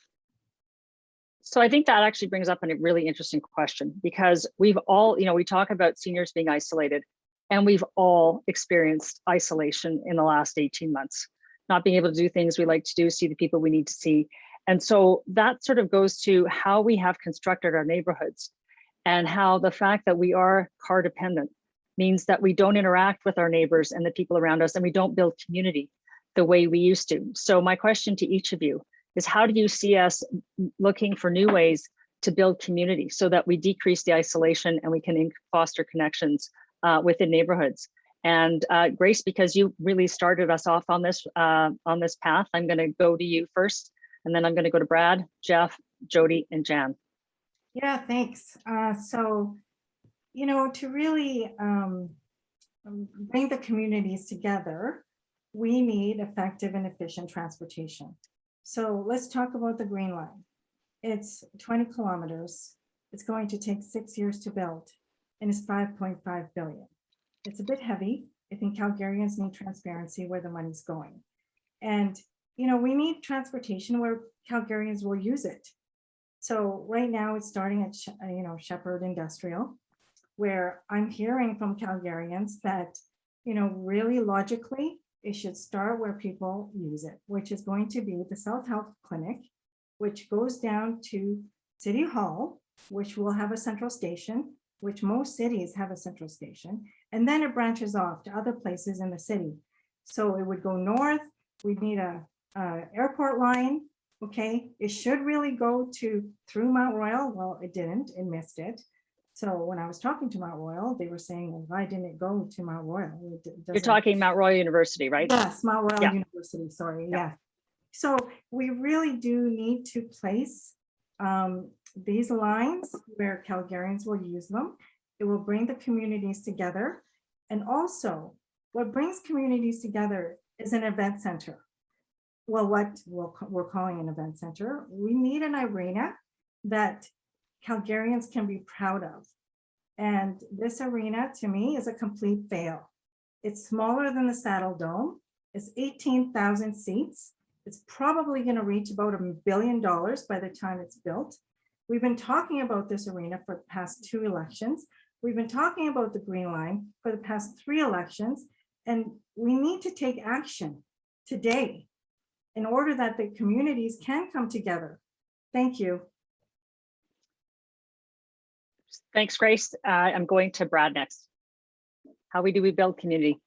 So I think that actually brings up a really interesting question, because we've all, you know, we talk about seniors being isolated, and we've all experienced isolation in the last 18 months, not being able to do things we like to do, see the people we need to see. And so that sort of goes to how we have constructed our neighborhoods, and how the fact that we are car dependent means that we don't interact with our neighbors and the people around us, and we don't build community the way we used to. So my question to each of you is, how do you see us looking for new ways to build community so that we decrease the isolation and we can foster connections within neighborhoods? And Grace, because you really started us off on this path, I'm going to go to you first, and then I'm going to go to Brad, Jeff, Jody, and Jan. Yeah, thanks. So, you know, to really bring the communities together, we need effective and efficient transportation. So let's talk about the Green Line. It's 20 kilometers. It's going to take 6 years to build, and it's 5.5 billion. It's a bit heavy. I think Calgarians need transparency where the money's going. And, you know, we need transportation where Calgarians will use it. So right now it's starting at, you know, Shepherd Industrial, where I'm hearing from Calgarians that, you know, really logically, it should start where people use it, which is going to be the South Health Clinic, which goes down to City Hall, which will have a central station, which most cities have a central station, and then it branches off to other places in the city. So it would go north. We'd need a airport line. Okay, it should really go through Mount Royal. Well, it didn't. It missed it. So when I was talking to Mount Royal, they were saying, well, why didn't it go to Mount Royal? You're talking Mount Royal University, right? Yes, Mount Royal Yeah. University, sorry, Yeah. yeah. So we really do need to place these lines where Calgarians will use them. It will bring the communities together. And also, what brings communities together is an event center. Well, what we're calling an event center. We need an arena that Calgarians can be proud of. And this arena, to me, is a complete fail. It's smaller than the Saddle Dome. It's 18,000 seats. It's probably going to reach about $1 billion by the time it's built. We've been talking about this arena for the past 2 elections. We've been talking about the Green Line for the past 3 elections. And we need to take action today in order that the communities can come together. Thank you. Thanks, Grace. I'm going to Brad next. How do we build community?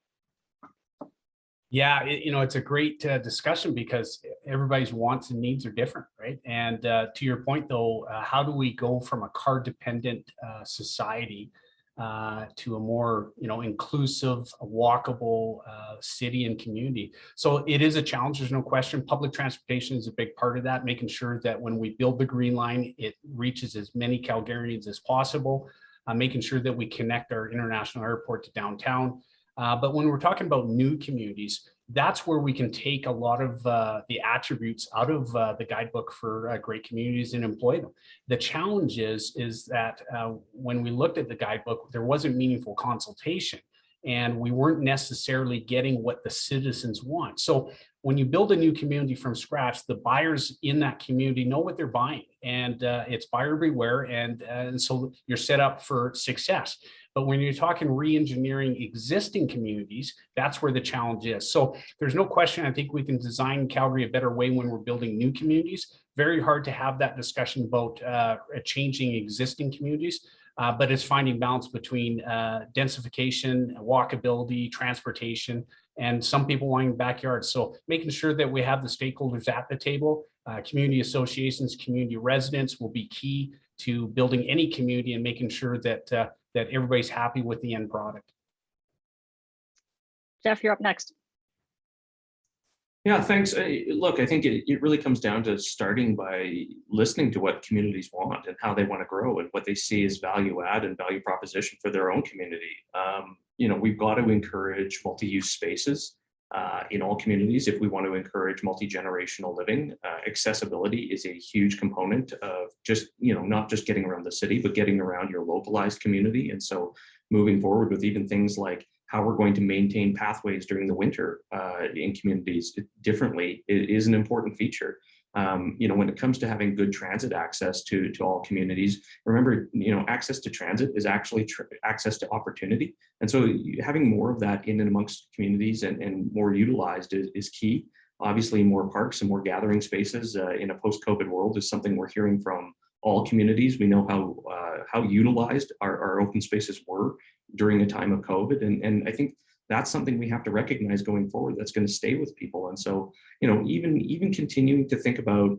Yeah, it's a great discussion because everybody's wants and needs are different, right? And to your point, though, how do we go from a car-dependent society to a more, inclusive, walkable city and community? So it is a challenge. There's no question. Public transportation is a big part of that. Making sure that when we build the Green Line, it reaches as many Calgarians as possible. Making sure that we connect our international airport to downtown. But when we're talking about new communities, that's where we can take a lot of the attributes out of the guidebook for great communities and employ them. The challenge is that when we looked at the guidebook, there wasn't meaningful consultation, and we weren't necessarily getting what the citizens want. So when you build a new community from scratch, the buyers in that community know what they're buying, and it's buyer beware, and so you're set up for success. But when you're talking re-engineering existing communities, that's where the challenge is. So there's no question, I think we can design Calgary a better way when we're building new communities. Very hard to have that discussion about changing existing communities, but it's finding balance between densification, walkability, transportation, and some people wanting backyards. So making sure that we have the stakeholders at the table, community associations, community residents will be key to building any community and making sure that that everybody's happy with the end product. Jeff, you're up next. Yeah, thanks. Look, I think it really comes down to starting by listening to what communities want and how they want to grow and what they see as value add and value proposition for their own community. We've got to encourage multi-use spaces in all communities if we want to encourage multi-generational living. Accessibility is a huge component of just, not just getting around the city, but getting around your localized community. And so moving forward with even things like how we're going to maintain pathways during the winter in communities differently is an important feature. When it comes to having good transit access to all communities, remember, access to transit is actually access to opportunity. And so having more of that in and amongst communities and more utilized is key. Obviously, more parks and more gathering spaces in a post-COVID world is something we're hearing from all communities. We know how utilized our open spaces were during a time of COVID. And I think that's something we have to recognize going forward that's going to stay with people. And so, even continuing to think about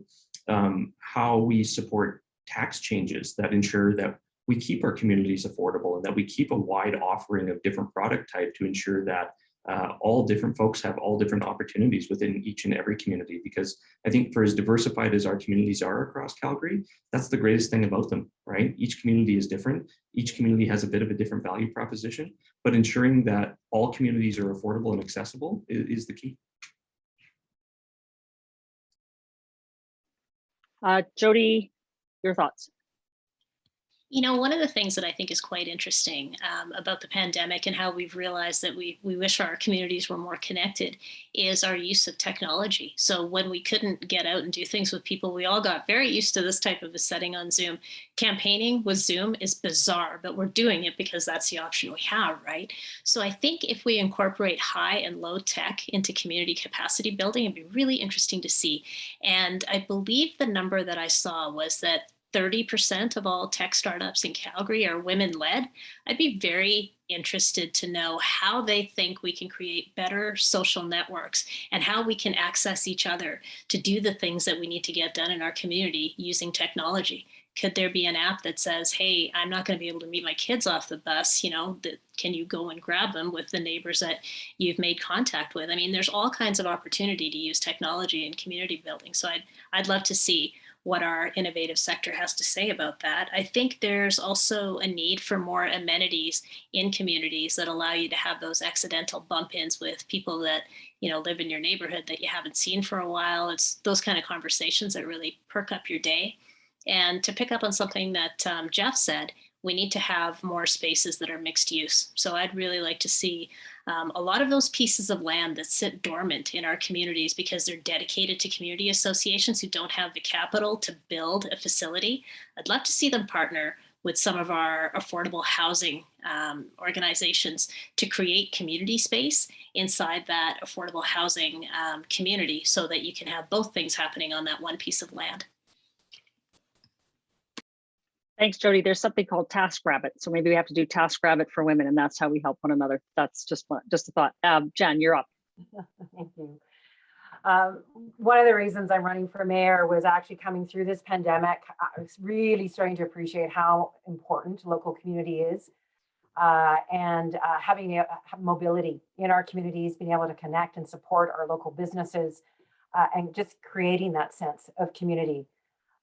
how we support tax changes that ensure that we keep our communities affordable and that we keep a wide offering of different product type to ensure that all different folks have all different opportunities within each and every community. Because I think for as diversified as our communities are across Calgary, that's the greatest thing about them, right? Each community is different. Each community has a bit of a different value proposition, but ensuring that all communities are affordable and accessible is the key. Jody, your thoughts? One of the things that I think is quite interesting about the pandemic and how we've realized that we wish our communities were more connected is our use of technology. So when we couldn't get out and do things with people, we all got very used to this type of a setting on Zoom. Campaigning with Zoom is bizarre, but we're doing it because that's the option we have, right? So I think if we incorporate high and low tech into community capacity building, it'd be really interesting to see. And I believe the number that I saw was that 30% of all tech startups in Calgary are women-led. I'd be very interested to know how they think we can create better social networks and how we can access each other to do the things that we need to get done in our community using technology. Could there be an app that says, hey, I'm not going to be able to meet my kids off the bus, can you go and grab them with the neighbors that you've made contact with? I mean, there's all kinds of opportunity to use technology in community building. So I'd love to see what our innovative sector has to say about that. I think there's also a need for more amenities in communities that allow you to have those accidental bump-ins with people that live in your neighborhood that you haven't seen for a while. It's those kind of conversations that really perk up your day. And to pick up on something that Jeff said, we need to have more spaces that are mixed use. So I'd really like to see a lot of those pieces of land that sit dormant in our communities because they're dedicated to community associations who don't have the capital to build a facility. I'd love to see them partner with some of our affordable housing organizations to create community space inside that affordable housing community so that you can have both things happening on that one piece of land. Thanks, Jody. There's something called TaskRabbit. So maybe we have to do TaskRabbit for women, and that's how we help one another. That's just a thought. Jen, you're up. Thank you. One of the reasons I'm running for mayor was actually coming through this pandemic. I was really starting to appreciate how important local community is, and having mobility in our communities, being able to connect and support our local businesses, and just creating that sense of community.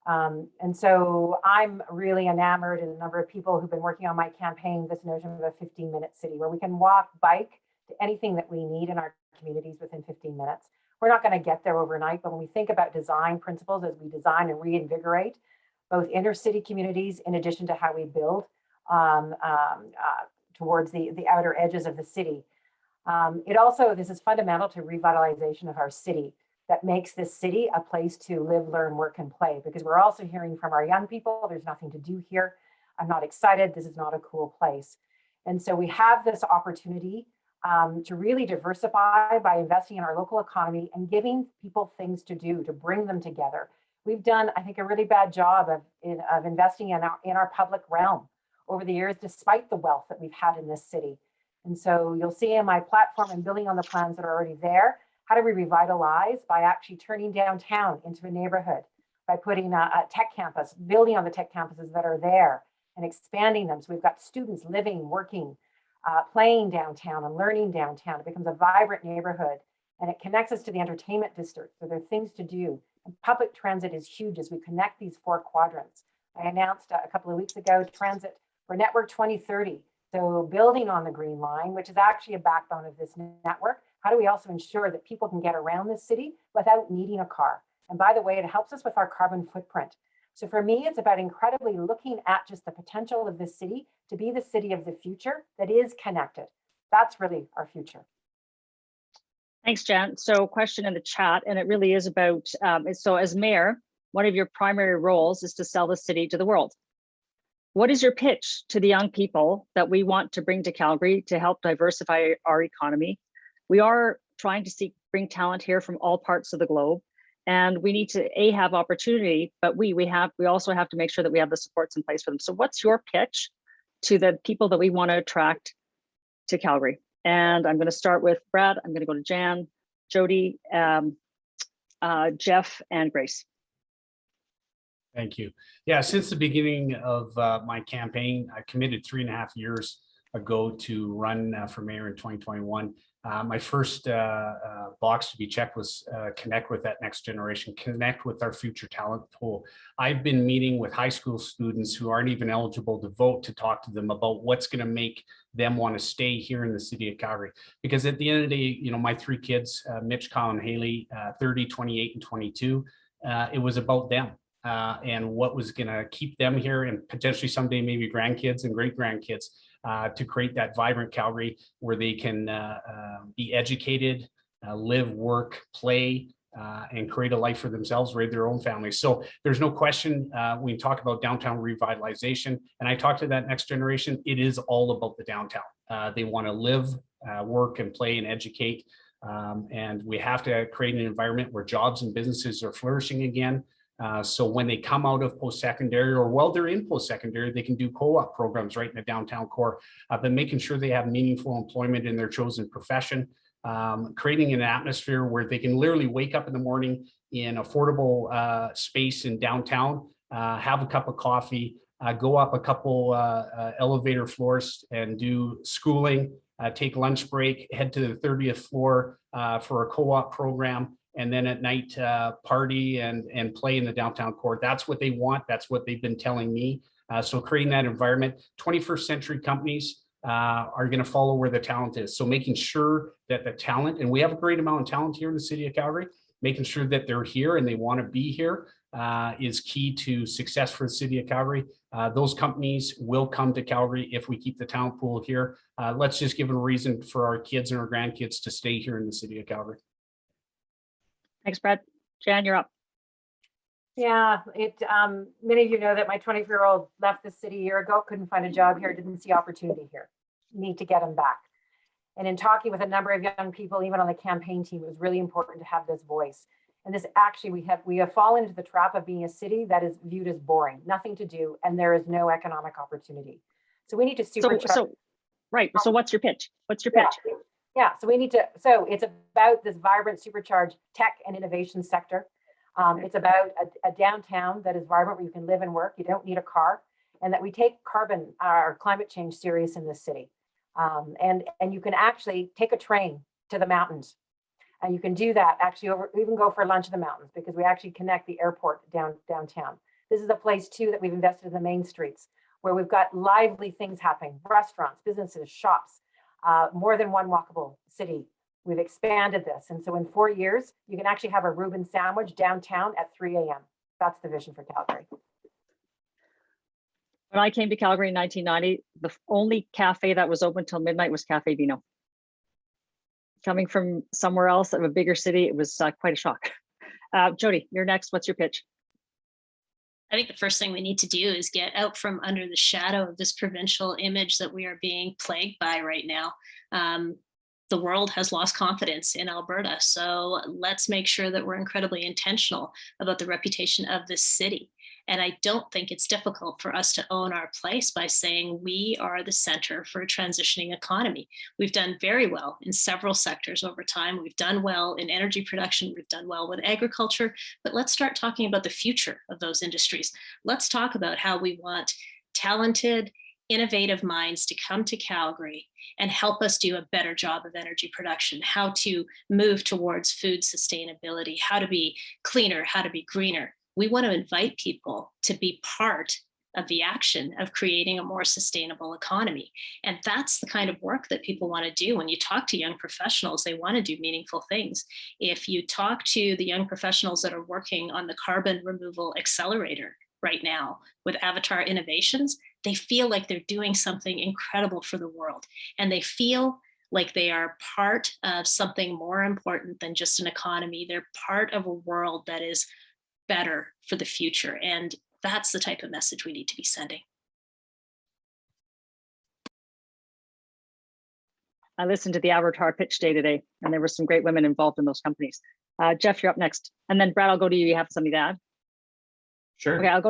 And so I'm really enamored, and a number of people who've been working on my campaign, this notion of a 15-minute city where we can walk, bike to anything that we need in our communities within 15 minutes. We're not going to get there overnight, but when we think about design principles as we design and reinvigorate both inner city communities, in addition to how we build towards the outer edges of the city. This is fundamental to revitalization of our city, that makes this city a place to live, learn, work, and play, because we're also hearing from our young people, there's nothing to do here. I'm not excited. This is not a cool place. And so we have this opportunity to really diversify by investing in our local economy and giving people things to do, to bring them together. We've done, I think, a really bad job of investing in our public realm over the years, despite the wealth that we've had in this city. And so you'll see in my platform and building on the plans that are already there, how do we revitalize by actually turning downtown into a neighborhood, by putting a tech campus, building on the tech campuses that are there and expanding them. So we've got students living, working, playing downtown and learning downtown. It becomes a vibrant neighborhood, and it connects us to the entertainment district. So there are things to do. And public transit is huge as we connect these 4 quadrants. I announced a couple of weeks ago, transit for Network 2030. So building on the Green Line, which is actually a backbone of this network, how do we also ensure that people can get around this city without needing a car? And by the way, it helps us with our carbon footprint. So for me, it's about incredibly looking at just the potential of this city to be the city of the future that is connected. That's really our future. Thanks, Jan. So question in the chat, and it really is about, so as mayor, one of your primary roles is to sell the city to the world. What is your pitch to the young people that we want to bring to Calgary to help diversify our economy? We are trying to bring talent here from all parts of the globe, and we need to have opportunity, but we also have to make sure that we have the supports in place for them. So what's your pitch to the people that we want to attract to Calgary? And I'm going to start with Brad. I'm going to go to Jan, Jody, Jeff, and Grace. Thank you. Yeah, since the beginning of my campaign, I committed 3.5 years ago to run for mayor in 2021. My first box to be checked was connect with that next generation, connect with our future talent pool. I've been meeting with high school students who aren't even eligible to vote to talk to them about what's going to make them want to stay here in the city of Calgary. Because at the end of the day, you know, my 3 kids, Mitch, Colin, Haley, 30, 28, and 22, it was about them. And what was going to keep them here, and potentially someday maybe grandkids and great grandkids, to create that vibrant Calgary where they can be educated, live, work, play, and create a life for themselves, raise their own families. So there's no question when we talk about downtown revitalization, and I talk to that next generation, it is all about the downtown. They want to live, work, and play and educate. And we have to create an environment where jobs and businesses are flourishing again. So when they come out of post-secondary, or while they're in post-secondary, they can do co-op programs right in the downtown core, but making sure they have meaningful employment in their chosen profession, creating an atmosphere where they can literally wake up in the morning in affordable space in downtown, have a cup of coffee, go up a couple elevator floors and do schooling, take lunch break, head to the 30th floor for a co-op program, and then at night party and play in the downtown core. That's what they want. That's what they've been telling me. So creating that environment, 21st century companies are going to follow where the talent is. So making sure that the talent, and we have a great amount of talent here in the city of Calgary, making sure that they're here and they want to be here is key to success for the city of Calgary. Those companies will come to Calgary if we keep the talent pool here. Let's just give it a reason for our kids and our grandkids to stay here in the city of Calgary. Thanks, Brad. Jan, you're up. Yeah, many of you know that my 24-year-old left the city a year ago, couldn't find a job here, didn't see opportunity here. Need to get him back. And in talking with a number of young people, even on the campaign team, it was really important to have this voice. And this actually, we have fallen into the trap of being a city that is viewed as boring, nothing to do, and there is no economic opportunity. So we need to supercharge. Right. So what's your pitch? What's your pitch? Yeah, so we need to, so it's about this vibrant, supercharged tech and innovation sector. It's about a downtown that is vibrant, where you can live and work. You don't need a car, and that we take carbon or climate change serious in this city. And you can actually take a train to the mountains, and you can do that actually over, even go for lunch in the mountains, because we actually connect the airport downtown. This is a place too that we've invested in the main streets, where we've got lively things happening, restaurants, businesses, shops, more than one walkable city. We've expanded this. And so in 4 years, you can actually have a Reuben sandwich downtown at 3 a.m. That's the vision for Calgary. When I came to Calgary in 1990, the only cafe that was open till midnight was Cafe Vino. Coming from somewhere else of a bigger city, it was quite a shock. Jody, you're next. What's your pitch? I think the first thing we need to do is get out from under the shadow of this provincial image that we are being plagued by right now. The world has lost confidence in Alberta. So let's make sure that we're incredibly intentional about the reputation of this city. And I don't think it's difficult for us to own our place by saying we are the center for a transitioning economy. We've done very well in several sectors over time. We've done well in energy production. We've done well with agriculture. But let's start talking about the future of those industries. Let's talk about how we want talented, innovative minds to come to Calgary and help us do a better job of energy production, how to move towards food sustainability, how to be cleaner, how to be greener. We want to invite people to be part of the action of creating a more sustainable economy. And that's the kind of work that people want to do. When you talk to young professionals, they want to do meaningful things. If you talk to the young professionals that are working on the carbon removal accelerator right now with Avatar Innovations, they feel like they're doing something incredible for the world. And they feel like they are part of something more important than just an economy. They're part of a world that is better for the future. And that's the type of message we need to be sending. I listened to the Avatar pitch day today, and there were some great women involved in those companies. Jeff, you're up next. And then Brad, I'll go to you. You have something to add? Sure. Okay, I'll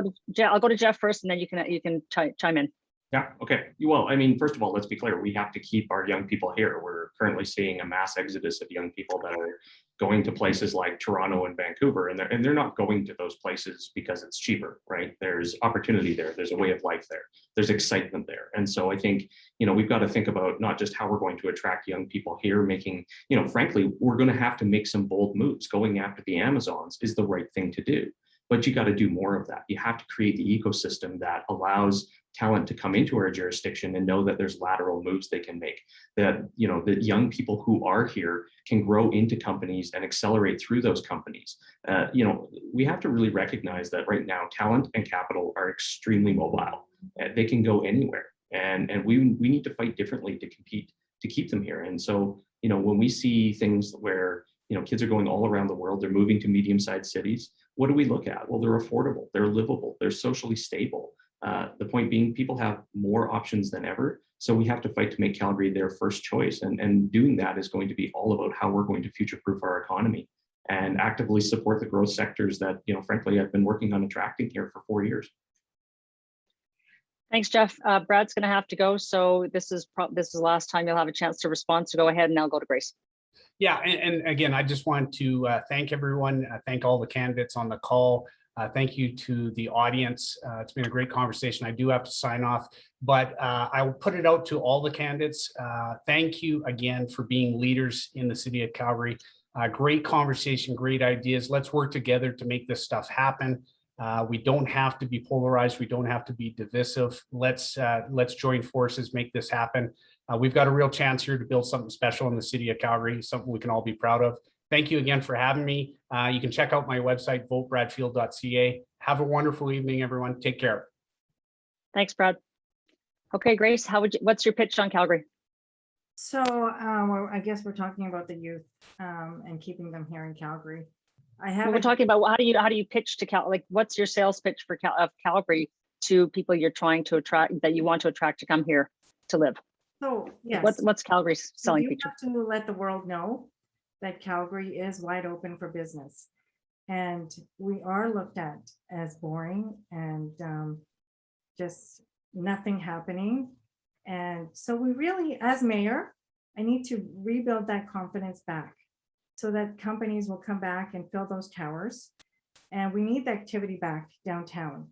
go to Jeff first, and then you can chime in. Yeah, okay. Well, I mean, first of all, let's be clear. We have to keep our young people here. We're currently seeing a mass exodus of young people that are going to places like Toronto and Vancouver, and they're not going to those places because it's cheaper, right? There's opportunity there. There's a way of life there. There's excitement there. And so I think, we've got to think about not just how we're going to attract young people here, making, frankly, we're going to have to make some bold moves. Going after the Amazons is the right thing to do. But you got to do more of that. You have to create the ecosystem that allows talent to come into our jurisdiction and know that there's lateral moves they can make, that the young people who are here can grow into companies and accelerate through those companies. We have to really recognize that right now talent and capital are extremely mobile. They can go anywhere, and we need to fight differently to compete to keep them here. And so when we see things where kids are going all around the world, they're moving to medium-sized cities, what do we look at? Well, they're affordable, they're livable, they're socially stable. The point being, people have more options than ever. So we have to fight to make Calgary their first choice. And doing that is going to be all about how we're going to future-proof our economy and actively support the growth sectors that, frankly, I've been working on attracting here for 4 years. Thanks, Jeff. Brad's going to have to go. So this is the last time you'll have a chance to respond. So go ahead, and I'll go to Grace. Yeah, and again, I just want to thank everyone, thank all the candidates on the call. Thank you to the audience. It's been a great conversation. I do have to sign off, but I will put it out to all the candidates. Thank you again for being leaders in the city of Calgary. Great conversation, great ideas. Let's work together to make this stuff happen. We don't have to be polarized. We don't have to be divisive. Let's join forces, make this happen. We've got a real chance here to build something special in the city of Calgary, something we can all be proud of. Thank you again for having me. You can check out my website, votebradfield.ca. Have a wonderful evening, everyone. Take care. Thanks, Brad. Okay, Grace, what's your pitch on Calgary? So well, I guess we're talking about the youth and keeping them here in Calgary. We're talking about how do you pitch to Cal? Like, what's your sales pitch for Calgary to people you're trying to attract, that you want to attract to come here to live? So yes, What's Calgary's selling you feature? have to let the world know that Calgary is wide open for business, and we are looked at as boring and just nothing happening. And so we really, as mayor, I need to rebuild that confidence back so that companies will come back and fill those towers. And we need the activity back downtown.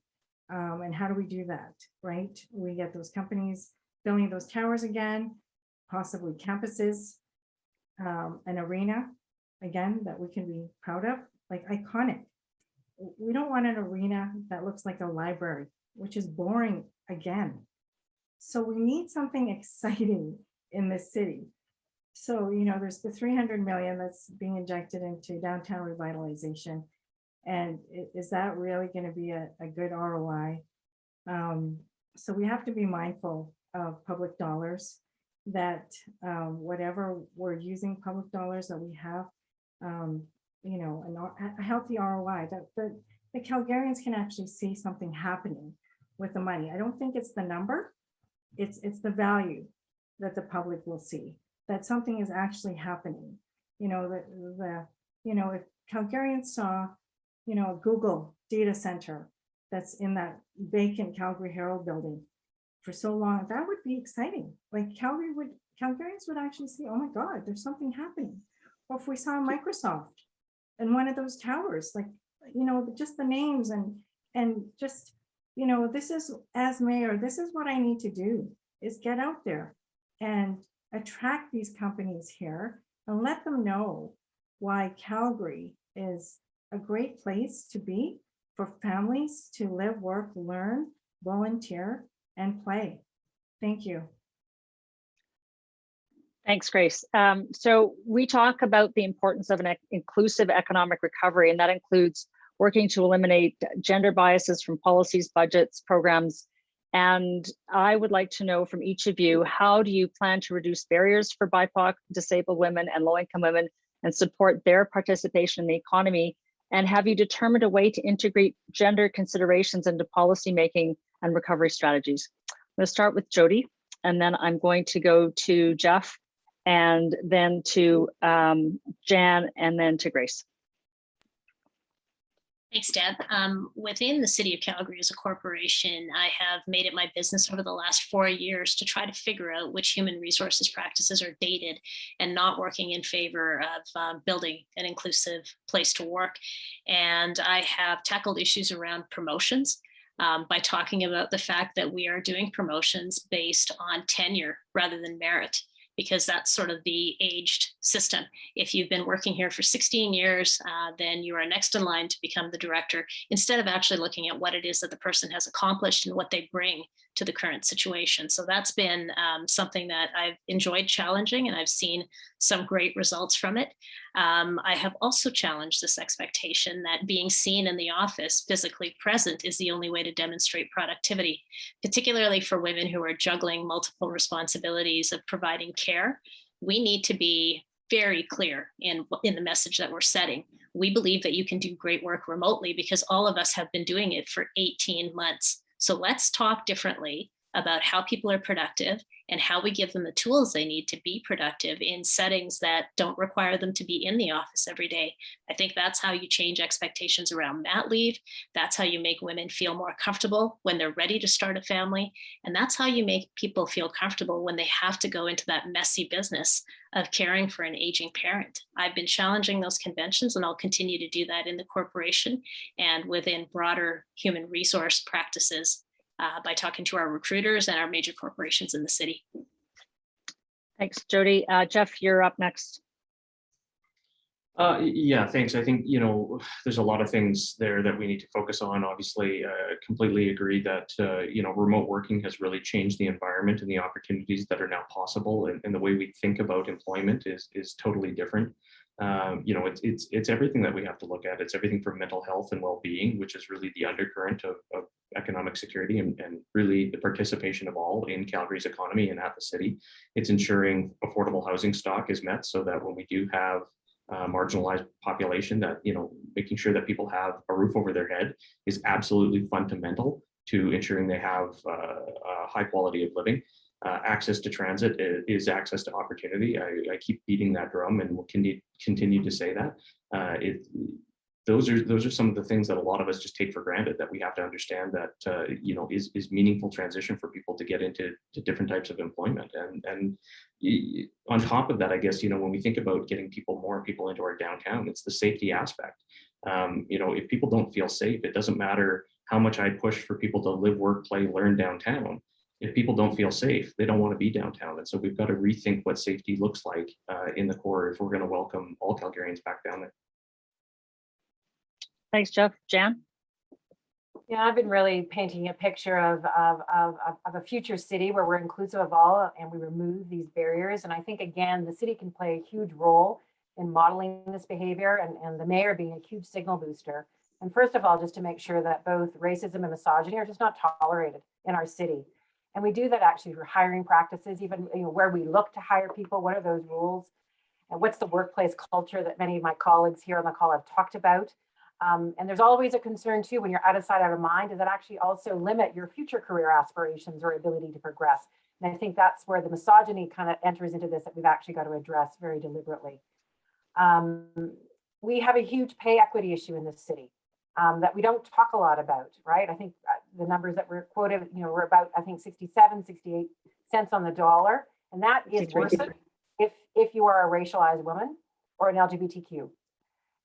And how do we do that, right? We get those companies filling those towers again, possibly campuses, an arena, again, that we can be proud of, like iconic. We don't want an arena that looks like a library, which is boring again. So we need something exciting in this city. So, you know, there's the 300 million that's being injected into downtown revitalization. And is that really going to be a good ROI? So we have to be mindful of public dollars, that whatever we're using public dollars that we have, you know, a healthy ROI, that the Calgarians can actually see something happening with the money. I don't think it's the number, it's the value that the public will see, that something is actually happening. You know, you know, if Calgarians saw, you know, a Google data center that's in that vacant Calgary Herald building for so long, that would be exciting. Like Calgarians would actually see, oh my God, there's something happening. Or if we saw Microsoft in one of those towers, like, you know, just the names and just, you know, this is, as mayor, this is what I need to do, is get out there and attract these companies here and let them know why Calgary is a great place to be for families to live, work, learn, volunteer, and play. Thank you. Thanks, Grace. So we talk about the importance of an inclusive economic recovery, and that includes working to eliminate gender biases from policies, budgets, programs. And I would like to know from each of you, how do you plan to reduce barriers for BIPOC, disabled women, and low-income women and support their participation in the economy? And have you determined a way to integrate gender considerations into policymaking and recovery strategies? I'm going to start with Jody, and then I'm going to go to Jeff, and then to Jan, and then to Grace. Thanks, Deb. Within the city of Calgary as a corporation, I have made it my business over the last 4 years to try to figure out which human resources practices are dated and not working in favor of building an inclusive place to work. And I have tackled issues around promotions by talking about the fact that we are doing promotions based on tenure rather than merit, because that's sort of the aged system. If you've been working here for 16 years, then you are next in line to become the director, instead of actually looking at what it is that the person has accomplished and what they bring to the current situation. So that's been something that I've enjoyed challenging, and I've seen some great results from it. I have also challenged this expectation that being seen in the office, physically present, is the only way to demonstrate productivity, particularly for women who are juggling multiple responsibilities of providing care. We need to be very clear in the message that we're setting. We believe that you can do great work remotely because all of us have been doing it for 18 months. So let's talk differently about how people are productive and how we give them the tools they need to be productive in settings that don't require them to be in the office every day. I think that's how you change expectations around mat leave. That's how you make women feel more comfortable when they're ready to start a family. And that's how you make people feel comfortable when they have to go into that messy business of caring for an aging parent. I've been challenging those conventions, and I'll continue to do that in the corporation and within broader human resource practices by talking to our recruiters and our major corporations in the city. Thanks, Jody. Jeff, you're up next. Yeah, thanks. I think, you know, there's a lot of things there that we need to focus on. Obviously, completely agree that, you know, remote working has really changed the environment and the opportunities that are now possible. And the way we think about employment is totally different. You know, it's everything that we have to look at. It's everything from mental health and well-being, which is really the undercurrent of economic security and really the participation of all in Calgary's economy and at the city. It's ensuring affordable housing stock is met so that when we do have marginalized population, that, you know, making sure that people have a roof over their head is absolutely fundamental to ensuring they have a high quality of living. Access to transit is access to opportunity. I keep beating that drum and will continue to say that. those are some of the things that a lot of us just take for granted, that we have to understand that is meaningful transition for people to get into different types of employment. And on top of that, I guess, when we think about getting more people into our downtown, it's the safety aspect. If people don't feel safe, it doesn't matter how much I push for people to live, work, play, learn downtown. If people don't feel safe, they don't want to be downtown. And so we've got to rethink what safety looks like in the core if we're going to welcome all Calgarians back down there. Thanks, Jeff. Jan? Yeah, I've been really painting a picture of a future city where we're inclusive of all and we remove these barriers. And I think, again, the city can play a huge role in modeling this behavior, and the mayor being a huge signal booster. And first of all, just to make sure that both racism and misogyny are just not tolerated in our city. And we do that actually through hiring practices, even where we look to hire people, what are those rules? And what's the workplace culture that many of my colleagues here on the call have talked about? And there's always a concern too, when you're out of sight, out of mind, does that actually also limit your future career aspirations or ability to progress? And I think that's where the misogyny kind of enters into this, that we've actually got to address very deliberately. We have a huge pay equity issue in this city that we don't talk a lot about, right? I think the numbers that were quoted, were about, I think 67, 68 cents on the dollar. And that is worse if you are a racialized woman or an LGBTQ.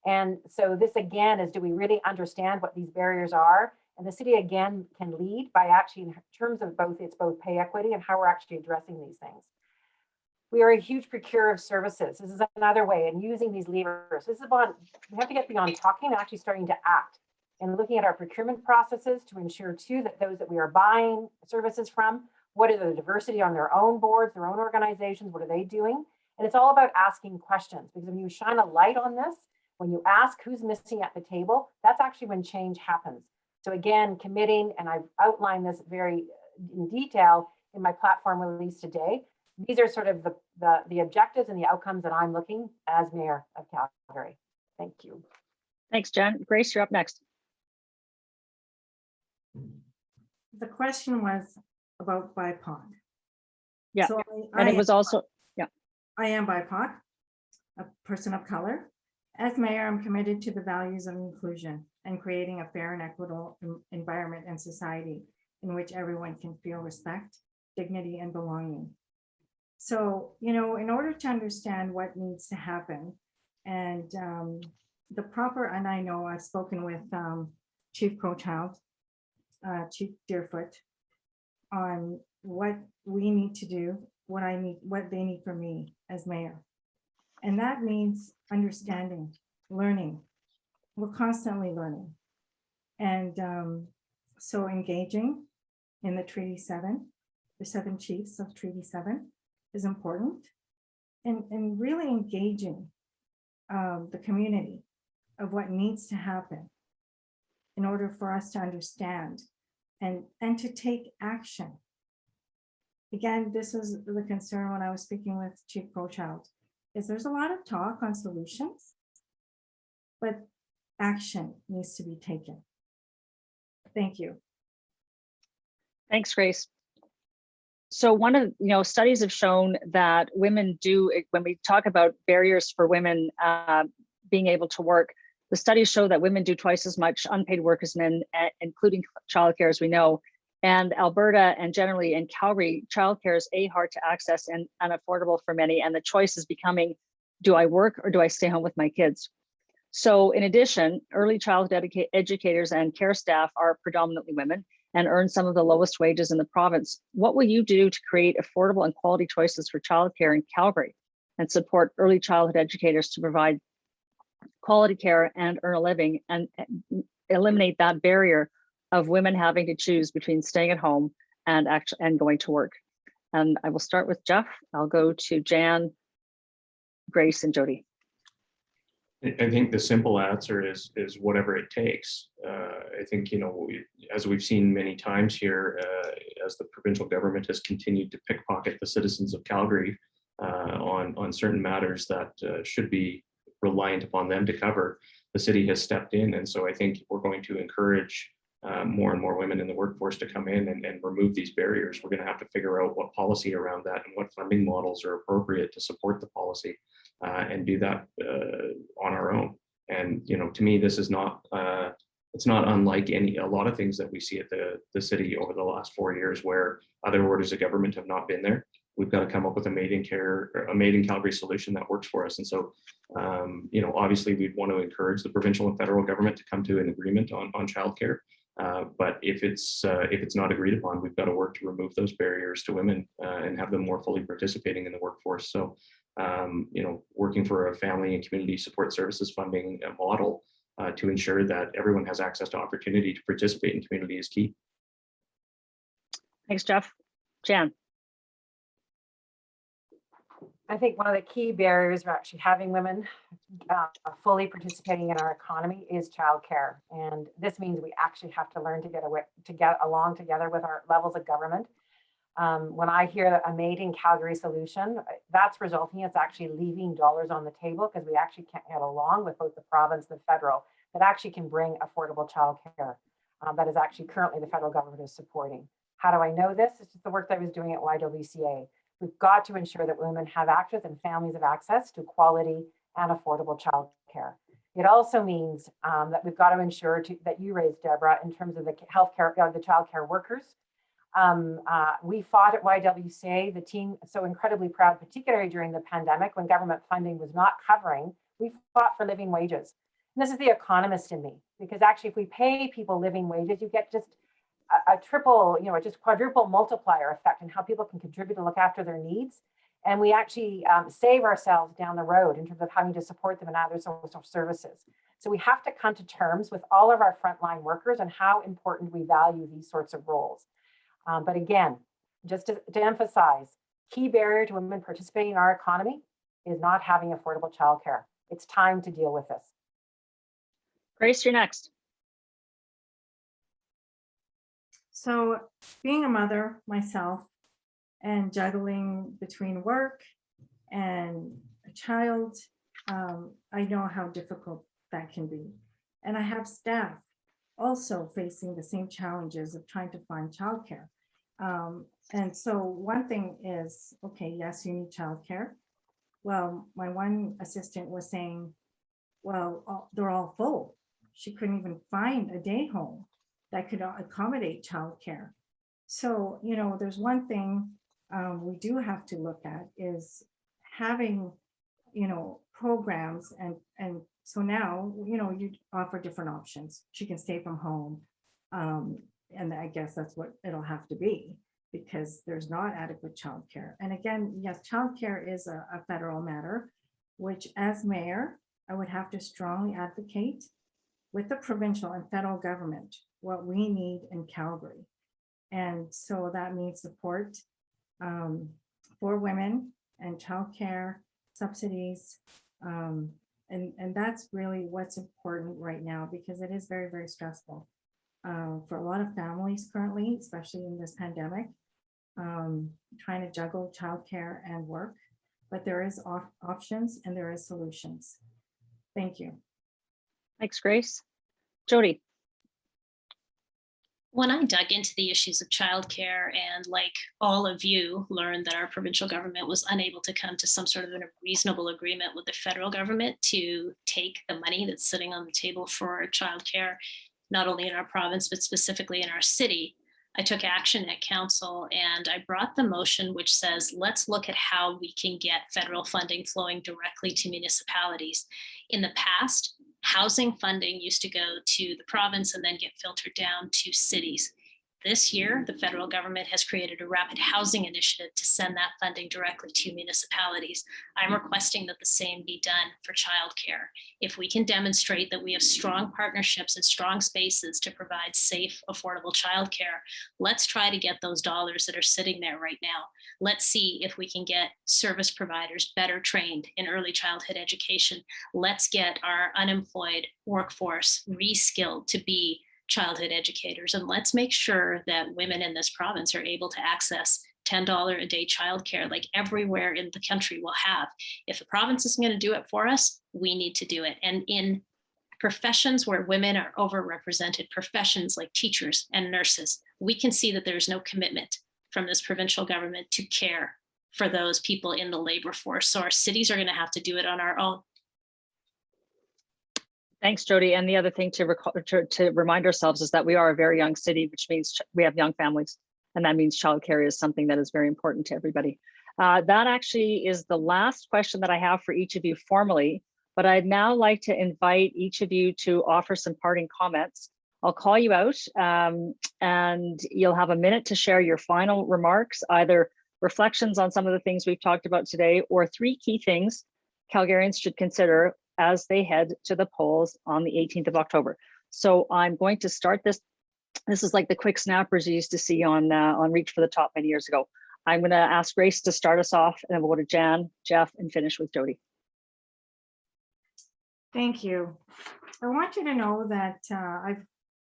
And so this again is, do we really understand what these barriers are? And the city again can lead by actually in terms of both pay equity and how we're actually addressing these things. We are a huge procurer of services. This is another way, and using these levers. This is about, we have to get beyond talking and actually starting to act and looking at our procurement processes to ensure too that those that we are buying services from, what is the diversity on their own boards, their own organizations, what are they doing? And it's all about asking questions, because when you shine a light on this, when you ask who's missing at the table, that's actually when change happens. So again, committing, and I've outlined this very in detail in my platform release today. These are sort of the objectives and the outcomes that I'm looking as mayor of Calgary. Thank you. Thanks, Jen. Grace, you're up next. The question was about BIPOC. Yeah, So and it was also, yeah. I am BIPOC, a person of color. As mayor, I'm committed to the values of inclusion and creating a fair and equitable environment and society in which everyone can feel respect, dignity, and belonging. So, in order to understand what needs to happen and and I know I've spoken with Chief Crowchild, Chief Deerfoot, on what we need to do, what they need from me as mayor. And that means understanding, learning. We're constantly learning. And so engaging in the Treaty 7, the 7 chiefs of Treaty 7 is important. And really engaging the community of what needs to happen in order for us to understand and to take action. Again, this is the concern when I was speaking with Chief Crowchild, is there's a lot of talk on solutions, but action needs to be taken. Thank you. Thanks, Grace. So one of, studies have shown that women do, when we talk about barriers for women being able to work, the studies show that women do twice as much unpaid work as men, including childcare, as we know. And Alberta and generally in Calgary, childcare is hard to access and unaffordable for many. And the choice is becoming, do I work or do I stay home with my kids? So in addition, early childhood educators and care staff are predominantly women and earn some of the lowest wages in the province. What will you do to create affordable and quality choices for childcare in Calgary and support early childhood educators to provide quality care and earn a living and eliminate that barrier of women having to choose between staying at home and going to work? And I will start with Jeff. I'll go to Jan, Grace, and Jody. I think the simple answer is whatever it takes. I think, as we've seen many times here, as the provincial government has continued to pickpocket the citizens of Calgary on certain matters that should be reliant upon them to cover, the city has stepped in. And so I think we're going to encourage more and more women in the workforce to come in and remove these barriers. We're going to have to figure out what policy around that and what funding models are appropriate to support the policy and do that on our own. And, to me, this is not, it's not unlike a lot of things that we see at the city over the last 4 years, where other orders of government have not been there. We've got to come up with a made in Calgary solution that works for us. And so, obviously we'd want to encourage the provincial and federal government to come to an agreement on childcare. But if it's not agreed upon, we've got to work to remove those barriers to women and have them more fully participating in the workforce. So, working for a family and community support services funding model to ensure that everyone has access to opportunity to participate in community is key. Thanks, Jeff. Jan. I think one of the key barriers for actually having women fully participating in our economy is childcare. And this means we actually have to learn to get along together with our levels of government. When I hear a made in Calgary solution, that's resulting, it's actually leaving dollars on the table because we actually can't get along with both the province and the federal that actually can bring affordable childcare that is actually currently the federal government is supporting. How do I know this? It's just the work that I was doing at YWCA. We've got to ensure that women have access and families have access to quality and affordable childcare. It also means that we've got to ensure that you raised, Deborah, in terms of the healthcare, the childcare workers. We fought at YWCA, the team, so incredibly proud, particularly during the pandemic when government funding was not covering, we fought for living wages. And this is the economist in me, because actually if we pay people living wages, you get just a triple, just quadruple multiplier effect in how people can contribute to look after their needs. And we actually save ourselves down the road in terms of having to support them in other social services. So we have to come to terms with all of our frontline workers and how important we value these sorts of roles. But again, just to emphasize, key barrier to women participating in our economy is not having affordable childcare. It's time to deal with this. Grace, you're next. So being a mother myself and juggling between work and a child, I know how difficult that can be. And I have staff also facing the same challenges of trying to find childcare. And so one thing is, okay, yes, you need childcare. Well, my one assistant was saying, well, they're all full. She couldn't even find a day home that could accommodate childcare. So, there's one thing we do have to look at is having, programs and so now, you offer different options. She can stay from home. And I guess that's what it'll have to be because there's not adequate childcare. And again, yes, childcare is a federal matter, which as mayor, I would have to strongly advocate with the provincial and federal government what we need in Calgary. And so that means support for women and childcare subsidies. And that's really what's important right now because it is very, very stressful for a lot of families currently, especially in this pandemic, trying to juggle childcare and work. But there is options and there is solutions. Thank you. Thanks, Grace. Jody. When I dug into the issues of childcare and like all of you learned that our provincial government was unable to come to some sort of a reasonable agreement with the federal government to take the money that's sitting on the table for childcare, not only in our province, but specifically in our city, I took action at council and I brought the motion which says, let's look at how we can get federal funding flowing directly to municipalities. In the past, housing funding used to go to the province and then get filtered down to cities. This year, the federal government has created a rapid housing initiative to send that funding directly to municipalities. I'm requesting that the same be done for childcare. If we can demonstrate that we have strong partnerships and strong spaces to provide safe, affordable childcare, let's try to get those dollars that are sitting there right now. Let's see if we can get service providers better trained in early childhood education. Let's get our unemployed workforce re-skilled to be childhood educators. And let's make sure that women in this province are able to access $10 a day childcare like everywhere in the country will have. If the province isn't going to do it for us, we need to do it. And in professions where women are overrepresented, professions like teachers and nurses, we can see that there's no commitment from this provincial government to care for those people in the labor force. So our cities are going to have to do it on our own. Thanks, Jody. And the other thing to remind ourselves is that we are a very young city, which means we have young families. And that means childcare is something that is very important to everybody. That actually is the last question that I have for each of you formally, but I'd now like to invite each of you to offer some parting comments. I'll call you out and you'll have a minute to share your final remarks, either reflections on some of the things we've talked about today, or 3 key things Calgarians should consider as they head to the polls on the 18th of October. So I'm going to start this. This is like the quick snappers you used to see on Reach for the Top many years ago. I'm going to ask Grace to start us off, and then we'll go to Jan, Jeff, and finish with Jody. Thank you. I want you to know that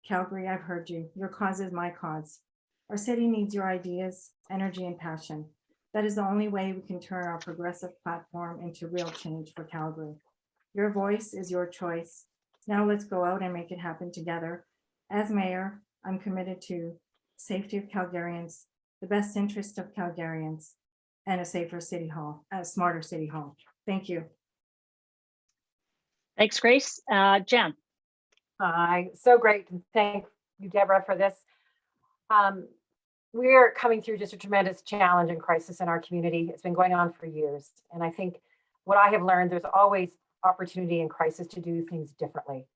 Calgary, I've heard you. Your cause is my cause. Our city needs your ideas, energy, and passion. That is the only way we can turn our progressive platform into real change for Calgary. Your voice is your choice. Now let's go out and make it happen together. As mayor, I'm committed to safety of Calgarians, the best interest of Calgarians, and a safer city hall, a smarter city hall. Thank you. Thanks, Grace. Jan. Hi, so great. Thank you, Deborah, for this. We're coming through just a tremendous challenge and crisis in our community. It's been going on for years. And I think what I have learned, there's always opportunity in crisis to do things differently.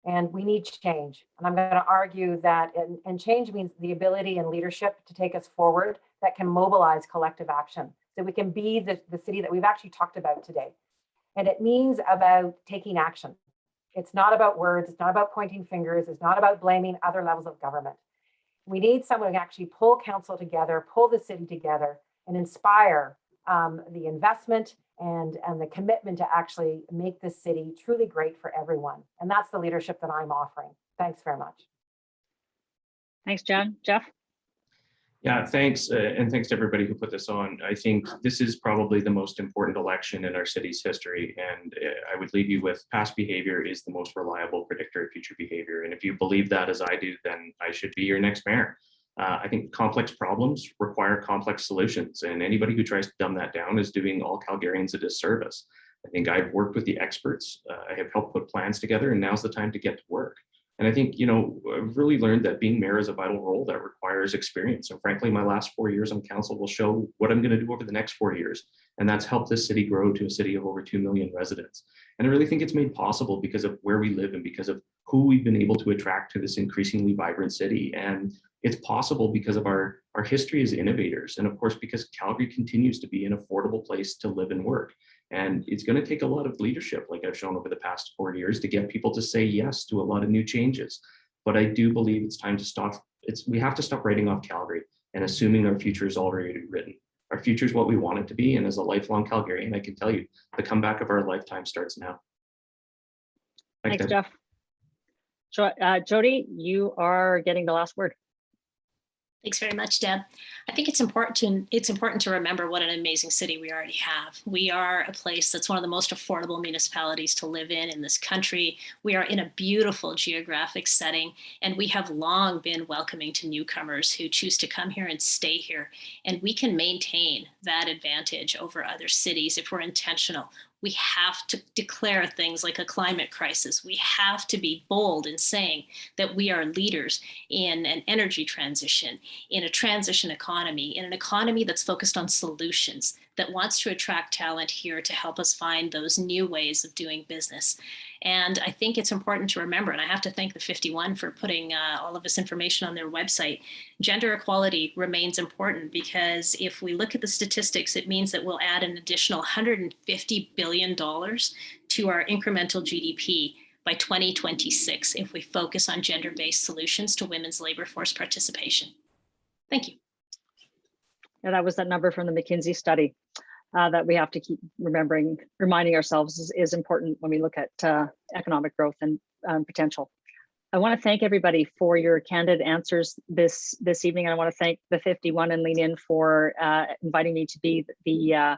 And we need change. And I'm going to argue that, and change means the ability and leadership to take us forward that can mobilize collective action. So we can be the city that we've actually talked about today. And it means about taking action. It's not about words. It's not about pointing fingers. It's not about blaming other levels of government. We need someone to actually pull council together, pull the city together, and inspire the investment and the commitment to actually make this city truly great for everyone. And that's the leadership that I'm offering. Thanks very much. Thanks, Jan. Jeff? Yeah, thanks. And thanks to everybody who put this on. I think this is probably the most important election in our city's history. And I would leave you with past behavior is the most reliable predictor of future behavior. And if you believe that as I do, then I should be your next mayor. I think complex problems require complex solutions. And anybody who tries to dumb that down is doing all Calgarians a disservice. I think I've worked with the experts. I have helped put plans together, and now's the time to get to work. And I think, I've really learned that being mayor is a vital role that requires experience. And frankly, my last 4 years on council will show what I'm going to do over the next 4 years. And that's helped this city grow to a city of over 2 million residents. And I really think it's made possible because of where we live and because of who we've been able to attract to this increasingly vibrant city. And it's possible because of our history as innovators. And of course, because Calgary continues to be an affordable place to live and work. And it's going to take a lot of leadership, like I've shown over the past 4 years, to get people to say yes to a lot of new changes. But I do believe it's time to stop. We have to stop writing off Calgary and assuming our future is already written. Our future is what we want it to be. And as a lifelong Calgarian, I can tell you the comeback of our lifetime starts now. Thanks, Jeff. Jody, you are getting the last word. Thanks very much, Deb. I think it's important to remember what an amazing city we already have. We are a place that's one of the most affordable municipalities to live in this country. We are in a beautiful geographic setting, and we have long been welcoming to newcomers who choose to come here and stay here. And we can maintain that advantage over other cities if we're intentional. We have to declare things like a climate crisis. We have to be bold in saying that we are leaders in an energy transition, in a transition economy, in an economy that's focused on solutions, that wants to attract talent here to help us find those new ways of doing business. And I think it's important to remember, and I have to thank the 51 for putting all of this information on their website. Gender equality remains important because if we look at the statistics, it means that we'll add an additional $150 billion to our incremental GDP by 2026 if we focus on gender-based solutions to women's labor force participation. Thank you. Yeah, that was that number from the McKinsey study that we have to keep reminding ourselves is important when we look at economic growth and potential. I want to thank everybody for your candid answers this evening. And I want to thank the 51 and Lean In for inviting me to be the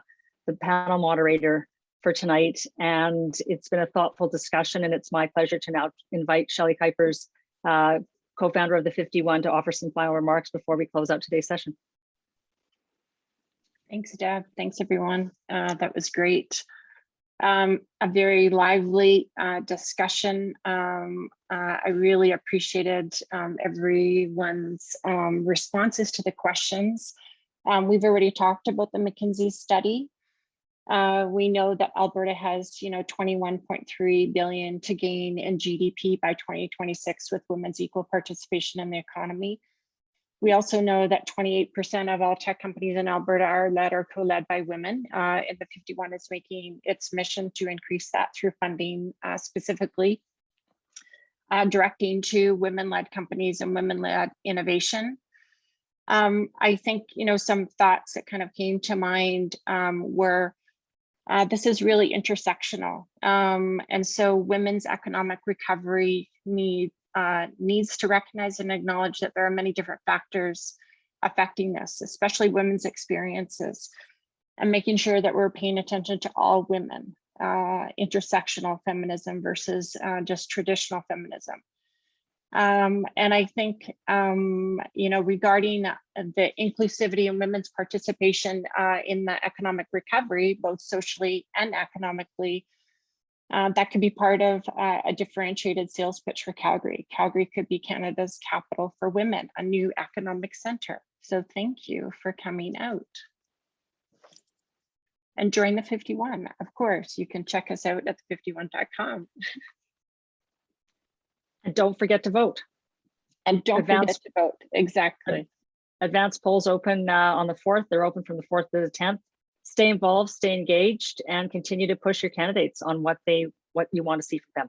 panel moderator for tonight. And it's been a thoughtful discussion, and it's my pleasure to now invite Shelley Kuipers, co-founder of the 51, to offer some final remarks before we close out today's session. Thanks, Deb. Thanks, everyone. That was great. a very lively discussion. I really appreciated everyone's responses to the questions. We've already talked about the McKinsey study. We know that Alberta has, 21.3 billion to gain in GDP by 2026 with women's equal participation in the economy. We also know that 28% of all tech companies in Alberta are led or co-led by women, and the 51 is making its mission to increase that through funding, specifically directing to women-led companies and women-led innovation. I think, some thoughts that kind of came to mind were this is really intersectional. And so women's economic recovery needs to recognize and acknowledge that there are many different factors affecting this, especially women's experiences, and making sure that we're paying attention to all women, intersectional feminism versus just traditional feminism. And I think, regarding the inclusivity and women's participation in the economic recovery, both socially and economically, that could be part of a differentiated sales pitch for Calgary. Calgary could be Canada's capital for women, a new economic center. So thank you for coming out. And join the 51, of course. You can check us out at the51.com. And don't forget to vote. And don't forget to vote, exactly. Advanced polls open on the 4th. They're open from the 4th to the 10th. Stay involved, stay engaged, and continue to push your candidates on what you want to see from them.